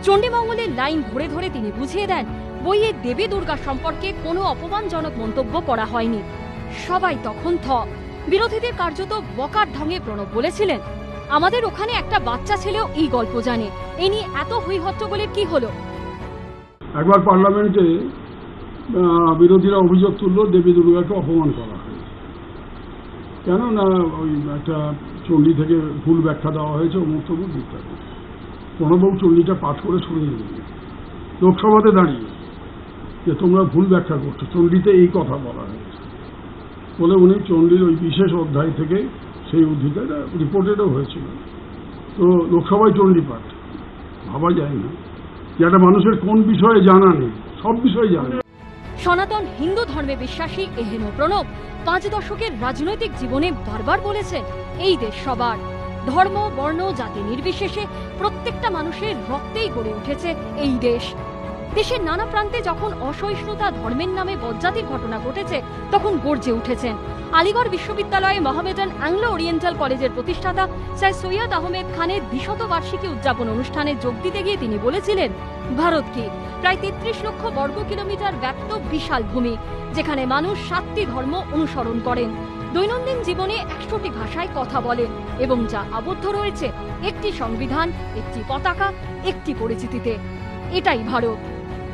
Speaker 2: চণ্ডীমঙ্গলের লাইন ধরে ধরে তিনি বুঝিয়ে দেন, বইয়ে দেবী দুর্গা সম্পর্কে কোনো অপমানজনক মন্তব্য করা হয়নি। সবাই তখন থ। বিরোধীদের কার্যত বকার ঢঙে প্রণব বলেছিলেন, আমাদের ওখানে একটা বাচ্চা ছেলেও এই গল্প জানে, এ নিয়ে এত হই হট্টগোলের কি হলো?
Speaker 16: একবার পার্লামেন্টে বিরোধীরা অভিযোগ তুলল দেবী দুর্গাকে অপমান করা হয়। কেন না ওই একটা চণ্ডী থেকে ভুল ব্যাখ্যা দেওয়া হয়েছে, অমুক তমুক ইত্যাদি। প্রণববাবু চণ্ডীটা পাঠ করে শুনে দিলেন লোকসভাতে দাঁড়িয়ে যে তোমরা ভুল ব্যাখ্যা করছো, চণ্ডীতে এই কথা বলা হয়েছে বলে উনি চণ্ডীর ওই বিশেষ অধ্যায় থেকে সেই উদ্ধৃতিটা রিপোর্টেডও হয়েছিল। তো লোকসভায় চণ্ডী পাঠ, ভাবা যায় না যে একটা মানুষের কোন বিষয়ে জানা নেই, সব বিষয়ে জানে।
Speaker 2: সনাতন হিন্দু ধর্মে বিশ্বাসী এহেন প্রণব 5 দশকের রাজনৈতিক জীবনে বারবার বলেছেন এই দেশ সবার। ধর্ম, বর্ণ, জাতি নির্বিশেষে প্রত্যেকটা মানুষের রক্তেই গড়ে উঠেছে এই দেশ। দেশের নানা প্রান্তে যখন অসহিষ্ণুতা, ধর্মের নামে বজ্জাতির ঘটনা ঘটেছে, তখন গর্জে উঠেছেন। আলিগড় বিশ্ববিদ্যালয়ে মোহামেডান অ্যাংলো ওরিয়েন্টাল কলেজের প্রতিষ্ঠাতা স্যার সৈয়দ আহমেদ খানের 200 বার্ষিকী উদযাপন অনুষ্ঠানে যোগ দিতে গিয়ে তিনি বলেছিলেন, ভারত কি প্রায় 33 লক্ষ বর্গ কিলোমিটার ব্যাপ্ত বিশাল ভূমি, যেখানে মানুষ 7টি ধর্ম অনুসরণ করেন, দৈনন্দিন জীবনে 100টি ভাষায় কথা বলেন এবং যা আবদ্ধ রয়েছে একটি সংবিধান, একটি পতাকা, একটি পরিচিতিতে। এটাই ভারত।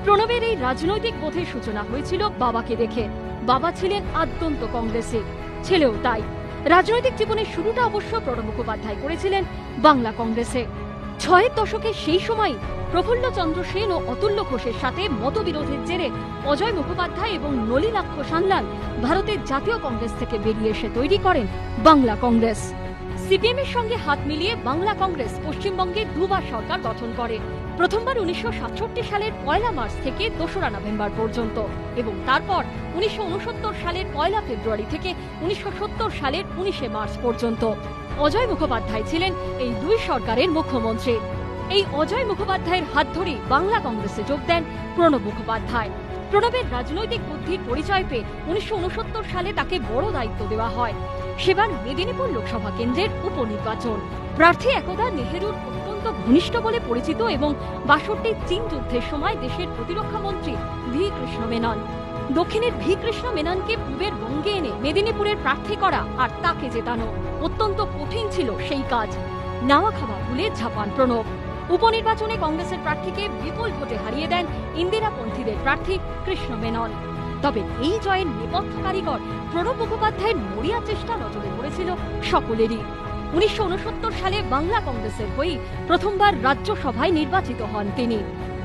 Speaker 2: প্রণবের এই রাজনৈতিক বোধের সূচনা হয়েছিল বাবাকে দেখে। বাবা ছিলেন আদ্যন্ত কংগ্রেসে, ছেলেও তাই। রাজনৈতিক জীবনের শুরুটা অবশ্য প্রণব মুখোপাধ্যায় করেছিলেন বাংলা কংগ্রেসে। 6 দশকে সেই সময় প্রফুল্ল চন্দ্র সেন ও অতুল্য ঘোষের সাথে মতবিরোধের জেরে অজয় মুখোপাধ্যায় এবং নলিনাক্ষ সান্যাল ভারতের জাতীয় কংগ্রেস থেকে বেরিয়ে এসে তৈরি করেন বাংলা কংগ্রেস। সিপিএম এর সঙ্গে হাত মিলিয়ে বাংলা কংগ্রেস পশ্চিমবঙ্গে 2 বার সরকার গঠন করে। প্রথমবার 1967 সালের 1 মার্চ থেকে 2 নভেম্বর পর্যন্ত এবং তারপর 1969 সালের 1 ফেব্রুয়ারি থেকে 1970 সালের 19 মার্চ পর্যন্ত। অজয় মুখোপাধ্যায় ছিলেন এই 2 সরকারের মুখ্যমন্ত্রী। এই অজয় মুখোপাধ্যায়ের হাত ধরে বাংলা কংগ্রেসে যোগ দেন প্রণব মুখোপাধ্যায়। প্রণবের রাজনৈতিক বুদ্ধির পরিচয় পেয়ে 1969 সালে তাকে বড় দায়িত্ব দেওয়া হয়। সেবার মেদিনীপুর লোকসভা কেন্দ্রের উপনির্বাচন। প্রার্থী একদা নেহেরুর অত্যন্ত ঘনিষ্ঠ বলে পরিচিত এবং 62 চীন যুদ্ধের সময় দেশের প্রতিরক্ষা মন্ত্রী ভি কৃষ্ণ মেনন। দক্ষিণের ভি কৃষ্ণ মেননকে পূবের বঙ্গে এনে মেদিনীপুরের প্রার্থী করা আর তাকে জেতানো অত্যন্ত কঠিন ছিল সেই কাজ। নাওয়া খাওয়া ভুলে ঝাঁপান প্রণব। উপনির্বাচনে কংগ্রেসের প্রার্থীকে বিপুল ভোটে হারিয়ে দেন ইন্দিরাপন্থীদের প্রার্থী কৃষ্ণ মেনন। তবে এই জয়ের নেপথ্য কারিগর প্রণব মুখোপাধ্যায়ের মরিয়া চেষ্টা নজরে পড়েছিল সকলেরই। 1969 সালে বাংলা কংগ্রেসের হয়ে প্রথমবার রাজ্যসভায় নির্বাচিত হন তিনি।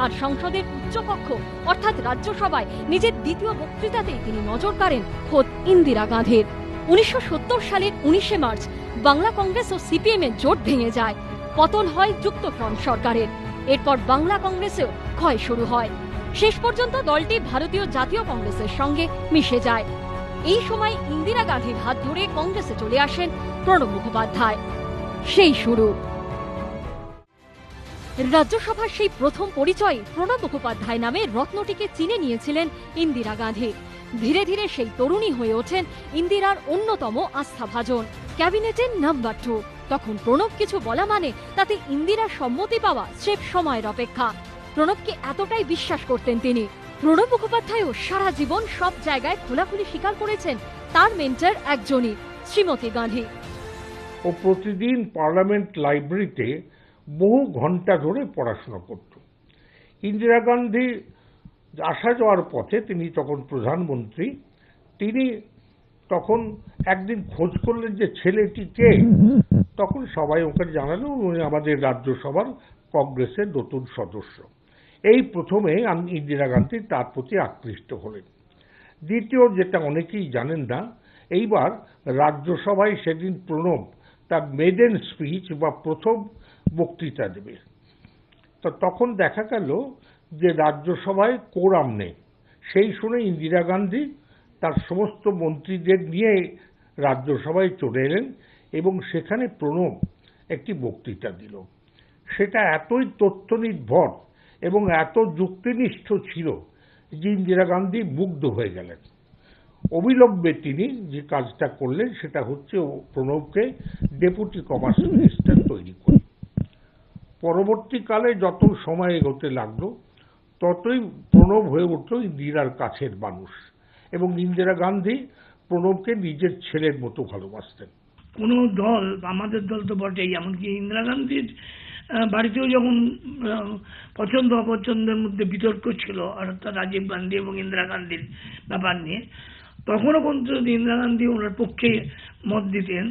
Speaker 2: আর সংসদের উচ্চকক্ষ অর্থাৎ রাজ্যসভায় নিজের দ্বিতীয় বক্তৃতাতেই তিনি নজর কাড়েন খোদ ইন্দিরা গান্ধীর। 1970 সালের 19 মার্চ বাংলা কংগ্রেস ও সিপিএম এর জোট ভেঙে যায়। পতন হয় যুক্তফ্রন্ট সরকারের। এরপর বাংলা কংগ্রেসেও ক্ষয় শুরু হয়। শেষ পর্যন্ত দলটি ভারতীয় জাতীয় কংগ্রেসের সঙ্গে মিশে যায়। এই সময় ইন্দিরা গান্ধীর হাত ধরে কংগ্রেসে চলে আসেন প্রণব মুখোপাধ্যায়। সেই শুরু। রাজ্যসভার সেই প্রথম পরিচয়ে প্রণব মুখোপাধ্যায় নামে রত্নটিকে চিনে নিয়েছিলেন ইন্দিরা গান্ধী। ধীরে ধীরে সেই তরুণী হয়ে ওঠেন ইন্দিরার অন্যতম আস্থাভাজন। ক্যাবিনেটের নাম্বার 2। তখন প্রণব কিছু বলা মানে তাতে ইন্দিরার সম্মতি পাওয়া স্রেফ সময়ের অপেক্ষা। প্রণবকে এতটাই বিশ্বাস করতেন তিনি। প্রণব মুখোপাধ্যায়ও সারা জীবন সব জায়গায় খোলাখুলি স্বীকার করেছেন তার মেন্টর একজনই, শ্রীমতী গান্ধী।
Speaker 17: ও প্রতিদিন পার্লামেন্ট লাইব্রেরিতে বহু ঘন্টা ধরে পড়াশোনা করত। ইন্দিরা গান্ধী আসা যাওয়ার পথে, তিনি তখন প্রধানমন্ত্রী, তিনি তখন একদিন খোঁজ করলেন যে ছেলেটি কে। তখন সবাই ওকে জানালো উনি আমাদের রাজ্যসভার কংগ্রেসের নতুন সদস্য। এই প্রথমে ইন্দিরা গান্ধী তার প্রতি আকৃষ্ট হলেন। দ্বিতীয়, যেটা অনেকেই জানেন না, এইবার রাজ্যসভায় সেদিন প্রণব তার মেডেন স্পিচ বা প্রথম বক্তৃতা দেবে। তো তখন দেখা গেল যে রাজ্যসভায় কোরাম নেই। সেই শুনে ইন্দিরা গান্ধী তার সমস্ত মন্ত্রীদের নিয়ে রাজ্যসভায় চলে এলেন এবং সেখানে প্রণব একটি বক্তৃতা দিল। সেটা এতই তথ্য নির্ভর এবং এত যুক্তিনিষ্ঠ ছিল যে ইন্দিরা গান্ধী মুগ্ধ হয়ে গেলেন। অবিলম্বে তিনি যে কাজটা করলেন সেটা হচ্ছে প্রণবকে ডেপুটি কমার্স মিনিস্টার তৈরি করেন। পরবর্তীকালে যত সময় এগোতে লাগলো ততই প্রণব হয়ে উঠল ইন্দিরার কাছের মানুষ এবং ইন্দিরা গান্ধী প্রণবকে নিজের ছেলের মতো ভালোবাসতেন।
Speaker 18: কোন দল, আমাদের দল তো বটেই, এমনকি ইন্দিরা গান্ধীর বাড়িতেও যখন পছন্দ অপছন্দের মধ্যে বিতর্ক ছিল অর্থাৎ রাজীব গান্ধী এবং ইন্দিরা গান্ধীর ব্যাপার নিয়ে, তখনও কিন্তু ইন্দিরা গান্ধী ওনার পক্ষে মত দিতেন।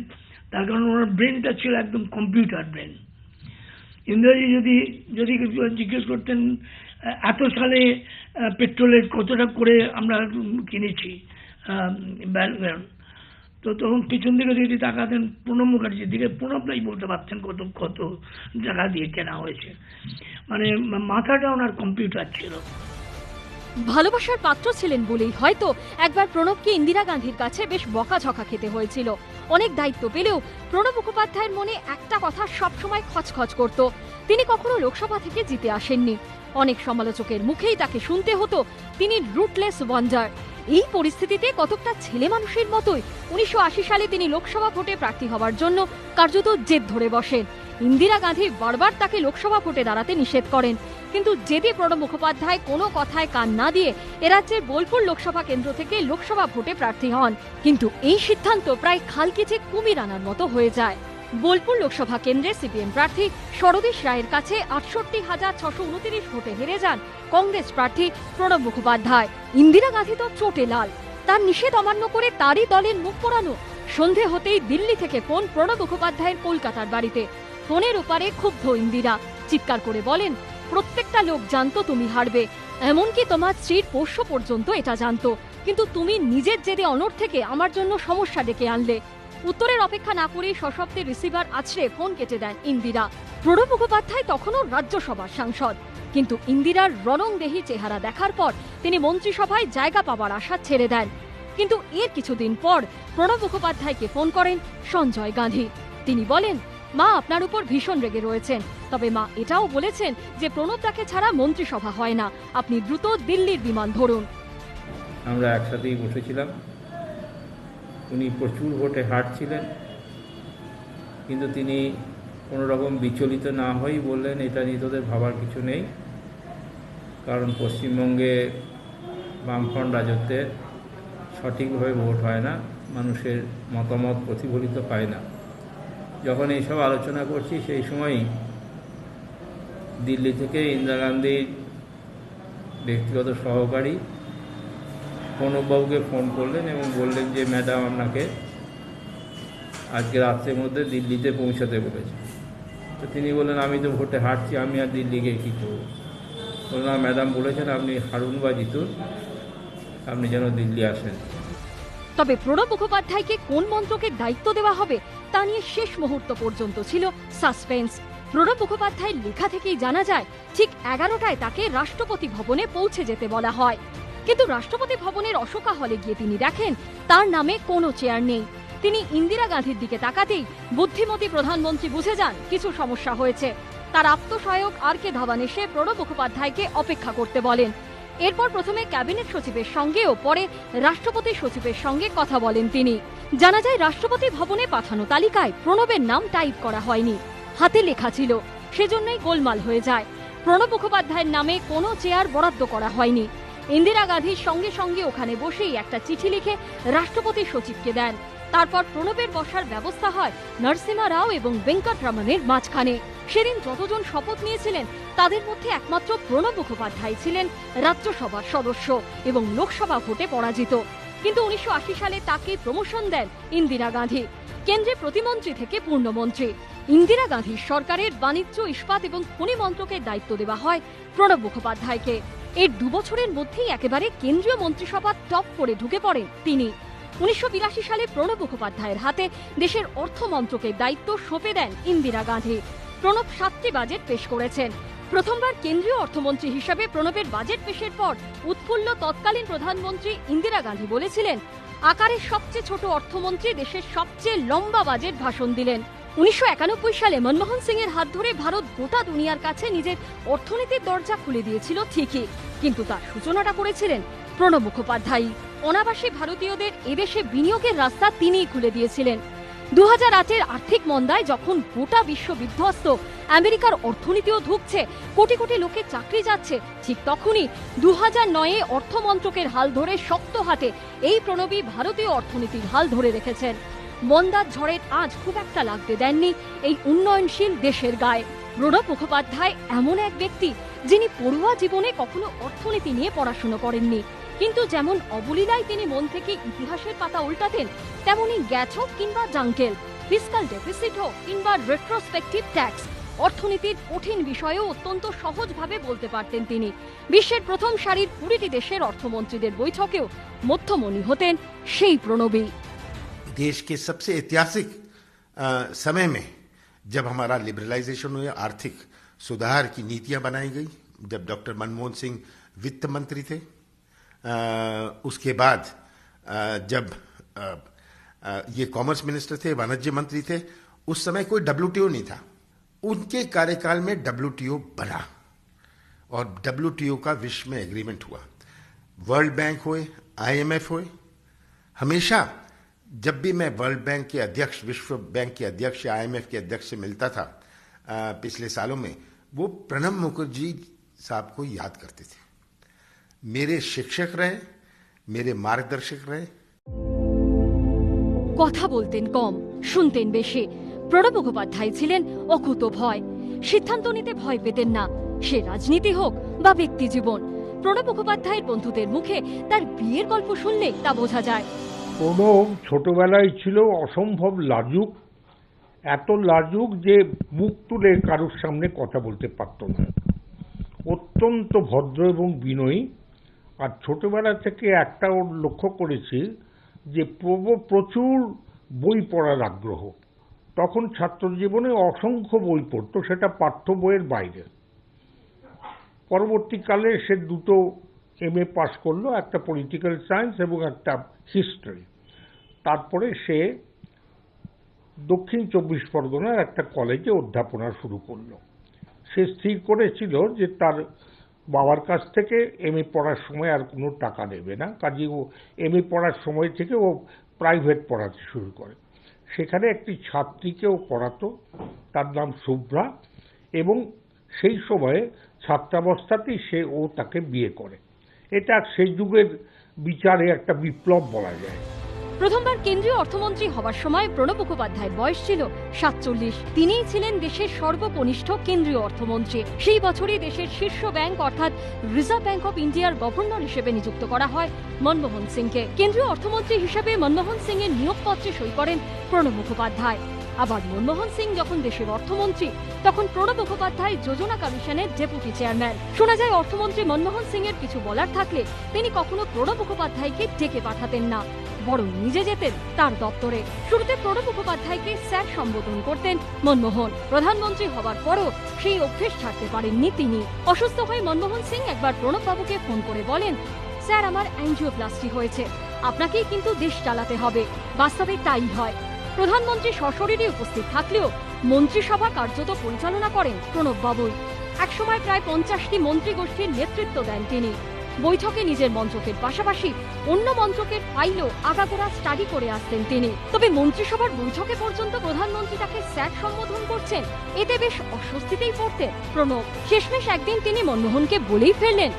Speaker 18: তার কারণ ওনার ব্রেনটা ছিল একদম কম্পিউটার ব্রেন। ইন্দিরাজি যদি জিজ্ঞেস করতেন এত সালে পেট্রোলের কতটা করে আমরা কিনেছি, তো তখন পিছন দিকে যদি তাকাতেন প্রণব মুখার্জির দিকে, প্রণব নাই বলতে পারছেন কত কত জায়গা দিয়ে কেনা হয়েছে, মানে মাথাটা ওনার কম্পিউটার ছিল।
Speaker 2: ভালোবাসার পাত্র ছিলেন বলেই হয়তো একবার প্রণবকে ইন্দিরা গান্ধীর কাছে বেশ বকাঝকা খেতে হয়েছিল। অনেক দায়িত্ব পেলেও প্রণব মুখোপাধ্যায়ের মনে একটা কথা সবসময় খচখচ করত, তিনি কখনো লোকসভা থেকে জিতে আসেননি। অনেক সমালোচকের মুখেই তাকে শুনতে হতো তিনি রুটলেস ওয়ান্ডার। এই পরিস্থিতিতে কতকটা ছেলে মানুষের মতোই 1980 সালে তিনি লোকসভা ভোটে প্রার্থী হওয়ার জন্য কার্যত জেদ ধরে বসেন। ইন্দিরা গান্ধী বারবার তাকে লোকসভা ভোটে দাঁড়াতে নিষেধ করেন, কিন্তু জেদে প্রণব মুখোপাধ্যায় কোনো কথায় কান না দিয়ে এরাজ্যের বোলপুর লোকসভা কেন্দ্র থেকে লোকসভা ভোটে প্রার্থী হন। কিন্তু এই সিদ্ধান্ত প্রায় খালকেচে কুমির আনার মতো হয়ে যায়। বোলপুর লোকসভা কেন্দ্রে সিপিএম প্রার্থী সরদেশ রায়ের কাছে ৬৮,৬২৯ ভোটে হেরে যান কংগ্রেস প্রার্থী প্রণব মুখোপাধ্যায়। ইন্দিরা গান্ধী তো চোটে লাল, তার নিষেধ অমান্য করে তারই দলের মুখ পোড়ানো। সন্ধে হতেই দিল্লি থেকে ফোন প্রণব মুখোপাধ্যায়ের কলকাতার বাড়িতে। ফোনের ওপারে ক্ষুব্ধ ইন্দিরা চিৎকার করে বলেন, প্রত্যেকটা লোক জানতো তুমি হারবে, এমনকি তোমার স্ত্রীর পোষ্য পর্যন্ত এটা জানতো, কিন্তু তুমি নিজের জেদে অনড় থেকে আমার জন্য সমস্যা ডেকে আনলে। উত্তরের অপেক্ষা না করেই সশব্দে রিসিভার আছড়ে ফোন কেটে দেন ইন্দিরা। প্রণব মুখোপাধ্যায় তখনও রাজ্যসভার সাংসদ, কিন্তু ইন্দিরার রণংদেহী চেহারা দেখার পর তিনি মন্ত্রিসভায় জায়গা পাওয়ার আশা ছেড়ে দেন। কিন্তু এর কিছুদিন পর প্রণব মুখোপাধ্যায়কে ফোন করেন সঞ্জয় গান্ধী। তিনি বলেন, মা আপনার উপর ভীষণ রেগে রয়েছেন, তবে মা এটাও বলেছেন যে প্রণব তাকে ছাড়া মন্ত্রিসভা হয় না, আপনি দ্রুত দিল্লির বিমান ধরুন।
Speaker 19: আমরা একসাথেই বসেছিলাম, উনি প্রচুর ভোটে হারছিলেন, কিন্তু তিনি কোনো রকম বিচলিত না হয়েই বললেন এটা নিয়ে তোদের ভাবার কিছু নেই, কারণ পশ্চিমবঙ্গে বামফ্রন্ট রাজত্বে সঠিকভাবে ভোট হয় না, মানুষের মতামত প্রতিফলিত পায় না। যখন এইসব আলোচনা করছি সেই সময়ই দিল্লি থেকে ইন্দিরা গান্ধীর ব্যক্তিগত সহকারী প্রণববাবুকে ফোন করলেন এবং বললেন যে ম্যাডাম আপনাকে আজকে রাত্রের মধ্যে দিল্লিতে পৌঁছাতে বলেছে। তো তিনি বললেন আমি তো ভোটে হারছি, আমি আর দিল্লি গিয়ে কী করব। বললাম ম্যাডাম বলেছেন আপনি হারুন বা জিতুন, আপনি যেন দিল্লি আসেন।
Speaker 2: তবে প্রণব মুখোপাধ্যায়কে কোন মন্ত্রকের দায়িত্ব দেওয়া হবে তা নিয়ে শেষ মুহূর্ত পর্যন্ত ছিল সাসপেন্স। প্রণব মুখোপাধ্যায়ের লেখা থেকেই জানা যায় ঠিক 11টায় তাকে রাষ্ট্রপতি ভবনে পৌঁছে যেতে বলা হয়, কিন্তু রাষ্ট্রপতি ভবনের অশোকা হলে গিয়ে তিনি দেখেন তার নামে কোনো চেয়ার নেই। তিনি ইন্দিরা গান্ধীর দিকে তাকাতেই বুদ্ধিমতী প্রধানমন্ত্রী বুঝে যান কিছু সমস্যা হয়েছে। তার আত্মসহায়ক আর কে ধাওয়ান এসে প্রণব মুখোপাধ্যায়কে অপেক্ষা করতে বলেন। এরপর প্রথমে ক্যাবিনেট সচিবের সঙ্গে ও পরে রাষ্ট্রপতি সচিবের সঙ্গে কথা বলেন তিনি। জানা যায় রাষ্ট্রপতি ভবনে পাঠানো তালিকায় প্রণবের নাম টাইপ করা হয়নি, হাতে লেখা ছিল, সেজন্যই গোলমাল হয়ে যায়। প্রণব মুখোপাধ্যায়ের নামে কোনো চেয়ার বরাদ্দ করা হয়নি। ইন্দিরা গান্ধীর সঙ্গে সঙ্গে ওখানে বসেই একটা চিঠি লিখে রাষ্ট্রপতি সচিবকে দেন। তারপর প্রণবের বসার ব্যবস্থা হয় নরসিমা রাও এবং ভেঙ্কটরমণের মাঝখানে। সেদিন যতজন শপথ নিয়েছিলেন তাদের মধ্যে একমাত্র প্রণব মুখোপাধ্যায় ছিলেন রাজ্যসভার সদস্য এবং লোকসভা ভোটে পরাজিত। কিন্তু 1980 সালে তাকে প্রমোশন দেন ইন্দিরা গান্ধী, কেন্দ্রে প্রতিমন্ত্রী থেকে পূর্ণমন্ত্রী। ইন্দিরা গান্ধীর সরকারের বাণিজ্য, ইস্পাত এবং খনি মন্ত্রকের দায়িত্ব দেওয়া হয় প্রণব মুখোপাধ্যায়কে। এর 2 বছরের মধ্যেই একেবারে কেন্দ্রীয় মন্ত্রিসভার টপ করে ঢুকে পড়েন তিনি। 1982 সালে প্রণব মুখোপাধ্যায়ের হাতে দেশের অর্থ মন্ত্রকের দায়িত্ব সঁপে দেন ইন্দিরা গান্ধী। প্রণব 7টি বাজেট পেশ করেছেন। প্রথমবার কেন্দ্রীয় অর্থমন্ত্রী হিসাবে প্রণবের বাজেট পেশের পর উৎফুল্ল তৎকালীন প্রধানমন্ত্রী ইন্দিরা গান্ধী বলেছিলেন, আকারের সবচেয়ে ছোট অর্থমন্ত্রী দেশের সবচেয়ে লম্বা বাজেট ভাষণ দিলেন। 1991 সালে মনমোহন সিং এর হাত ধরে ভারত গোটা দুনিয়ার কাছে নিজের অর্থনীতির দরজা খুলে দিয়েছিল ঠিকই, কিন্তু তার সূচনাটা করেছিলেন প্রণব মুখোপাধ্যায়। অনাবাসী ভারতীয়দের এদেশে বিনিয়োগের রাস্তা তিনিই খুলে দিয়েছিলেন। 2008-এর আর্থিক মন্দায় যখন গোটা বিশ্ব বিধ্বস্ত, আমেরিকার অর্থনীতিও ধুঁকছে, কোটি কোটি লোকের চাকরি যাচ্ছে, ঠিক তখনই 2009-এ অর্থমন্ত্রকের হাল ধরে শক্ত হাতে এই প্রণবী ভারতীয় অর্থনীতির হাল ধরে রেখেছেন। মন্দার ঝড়ের আজ খুব একটা লাগতে দেননি এই উন্নয়নশীল দেশের গায়ে। প্রণব মুখোপাধ্যায় এমন এক ব্যক্তি যিনি পড়ুয়া জীবনে কখনো অর্থনীতি নিয়ে পড়াশোনা করেননি, কিন্তু যেমন অবলীলায় তিনি মন থেকে ইতিহাসের পাতা উল্টাতেন, তেমনি গ্যাচ হোক কিংবা জাঙ্কেল, ফিসকাল ডেফিসিট হোক কিংবা রেট্রোস্পেক্টিভ ট্যাক্স, অর্থনীতির কঠিন বিষয়েও অত্যন্ত সহজভাবে বলতে পারতেন তিনি। বিশ্বের প্রথম সারির 20টি দেশের অর্থমন্ত্রীদের বৈঠকেও মধ্যমণি হতেন সেই প্রণবী।
Speaker 20: देश के सबसे ऐतिहासिक समय में जब हमारा लिबरलाइजेशन हुआ, आर्थिक सुधार की नीतियां बनाई गई, जब डॉक्टर मनमोहन सिंह वित्त मंत्री थे, उसके बाद जब ये कॉमर्स मिनिस्टर थे, वाणिज्य मंत्री थे, उस समय कोई WTO नहीं था। उनके कार्यकाल में WTO बना और WTO का विश्व में एग्रीमेंट हुआ। वर्ल्ड बैंक हुए, IMF हुए। हमेशा जब भी मैं वर्ल्ड बैंक के अध्यक्ष, विश्व बैंक के अध्यक्ष या IMF के अध्यक्ष से मिलता था पिछले सालों में, वो प्रणब मुखर्जी साहब को याद करते थे। मेरे शिक्षक रहे, मेरे मार्गदर्शक रहे।
Speaker 2: কথা বলতেন কম, শুনতেন বেশি। প্রণব মুখোপাধ্যায় ছিলেন অকুত ভয়, সিদ্ধান্ত নিতে ভয় পেতেন না, সে রাজনীতি হোক বা ব্যক্তি জীবন। প্রণব মুখোপাধ্যায়ের বন্ধুদের মুখে তার বিয়ের গল্প শুনলেই তা বোঝা যায়।
Speaker 17: প্রণব ছোটবেলায় ছিল অসম্ভব লাজুক, এত লাজুক যে মুখ তুলে কারোর সামনে কথা বলতে পারত না। অত্যন্ত ভদ্র এবং বিনয়ী। আর ছোটবেলা থেকে একটা ওর লক্ষ্য করেছি যে প্রচুর বই পড়ার আগ্রহ। তখন ছাত্র জীবনে অসংখ্য বই পড়তো, সেটা পাঠ্য বইয়ের বাইরে। পরবর্তীকালে সে দুটো MA পাস করলো, একটা পলিটিক্যাল সায়েন্স এবং একটা হিস্ট্রি। তারপরে সে দক্ষিণ 24 পরগনার একটা কলেজে অধ্যাপনা শুরু করলো। সে স্থির করেছিল যে তার বাবার কাছ থেকে MA পড়ার সময় আর কোনো টাকা নেবে না, কাজে ও MA পড়ার সময় থেকে ও প্রাইভেট পড়াতে শুরু করে। সেখানে একটি ছাত্রীকেও পড়াতো, তার নাম শুভ্রা, এবং সেই সময়ে ছাত্রাবস্থাতেই ও তাকে বিয়ে করে। এটা সেই যুগের বিচারে একটা বিপ্লব বলা যায়।
Speaker 2: প্রথমবার কেন্দ্রীয় অর্থমন্ত্রী হবার সময় প্রণব মুখোপাধ্যায়ের বয়স ছিল 47। তিনিই ছিলেন দেশের সর্বকনিষ্ঠ কেন্দ্রীয় অর্থমন্ত্রী। সেই বছরই দেশের শীর্ষ ব্যাংক অর্থাৎ রিজার্ভ ব্যাংক অফ ইন্ডিয়ার গভর্নর হিসেবে নিযুক্ত করা হয় মনমোহন সিংকে। কেন্দ্রীয় অর্থমন্ত্রী হিসেবে মনমোহন সিং এর নিয়োগপত্রে সই করেন প্রণব মুখোপাধ্যায়। আবার মনমোহন সিং যখন দেশের অর্থমন্ত্রী, তখন প্রণব মুখোপাধ্যায় যোজনা কমিশনের ডেপুটি চেয়ারম্যান। শোনা যায় অর্থমন্ত্রী মনমোহন সিং এর কিছু বলার থাকলে তিনি কখনো প্রণব মুখোপাধ্যায়কে ডেকে পাঠাতেন না, বরং নিজে যেতেন তার দপ্তরে। শুরুতে প্রণব মুখোপাধ্যায়কে স্যার সম্বোধন করতেন মনমোহন। প্রধানমন্ত্রী হবার পরও সেই অভ্যেস ছাড়তে পারেননি তিনি। অসুস্থ হয়ে মনমোহন সিং একবার প্রণব বাবুকে ফোন করে বলেন, স্যার আমার অ্যাঞ্জিওপ্লাস্টি হয়েছে, আপনাকেই কিন্তু দেশ চালাতে হবে। বাস্তবে তাই হয়। প্রধানমন্ত্রী সশরীরে উপস্থিত থাকলেও মন্ত্রিসভা কার্যত পরিচালনা করেন প্রণব বাবুই। একসময় প্রায় 50টি মন্ত্রী গোষ্ঠীর নেতৃত্ব দেন তিনি। বৈঠকে নিজের মন্ত্রকের পাশাপাশি অন্য মন্ত্রকের ফাইলও আগাগোড়া স্টাডি করে আসতেন তিনি। তবে মন্ত্রিসভার বৈঠকে পর্যন্ত প্রধানমন্ত্রী তাকে স্যার সম্বোধন করছেন, এতে বেশ অস্বস্তিতেই পড়তেন প্রণব। শেষমেশ একদিন তিনি মনমোহনকে বলেই ফেললেন,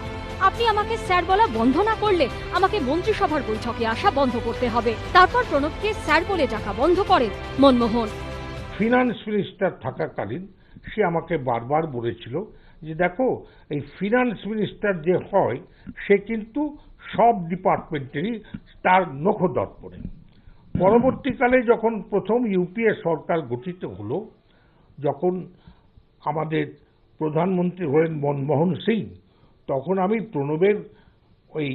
Speaker 2: আপনি আমাকে স্যার বলা বন্ধ না করলে আমাকে মন্ত্রিসভার বৈঠকে আসা বন্ধ করতে হবে। তারপর প্রণবকে স্যার বলে ডাকা বন্ধ করেন মনমোহন।
Speaker 17: ফিনান্স মিনিস্টার থাকাকালীন সে আমাকে বারবার বলেছিল যে দেখো, এই ফিনান্স মিনিস্টার যে হয় সে কিন্তু সব ডিপার্টমেন্টেরই তার নখদর্পণে। পরবর্তীকালে যখন প্রথম UPA সরকার গঠিত হলো, যখন আমাদের প্রধানমন্ত্রী হলেন মনমোহন সিং, তখন আমি প্রণবের ওই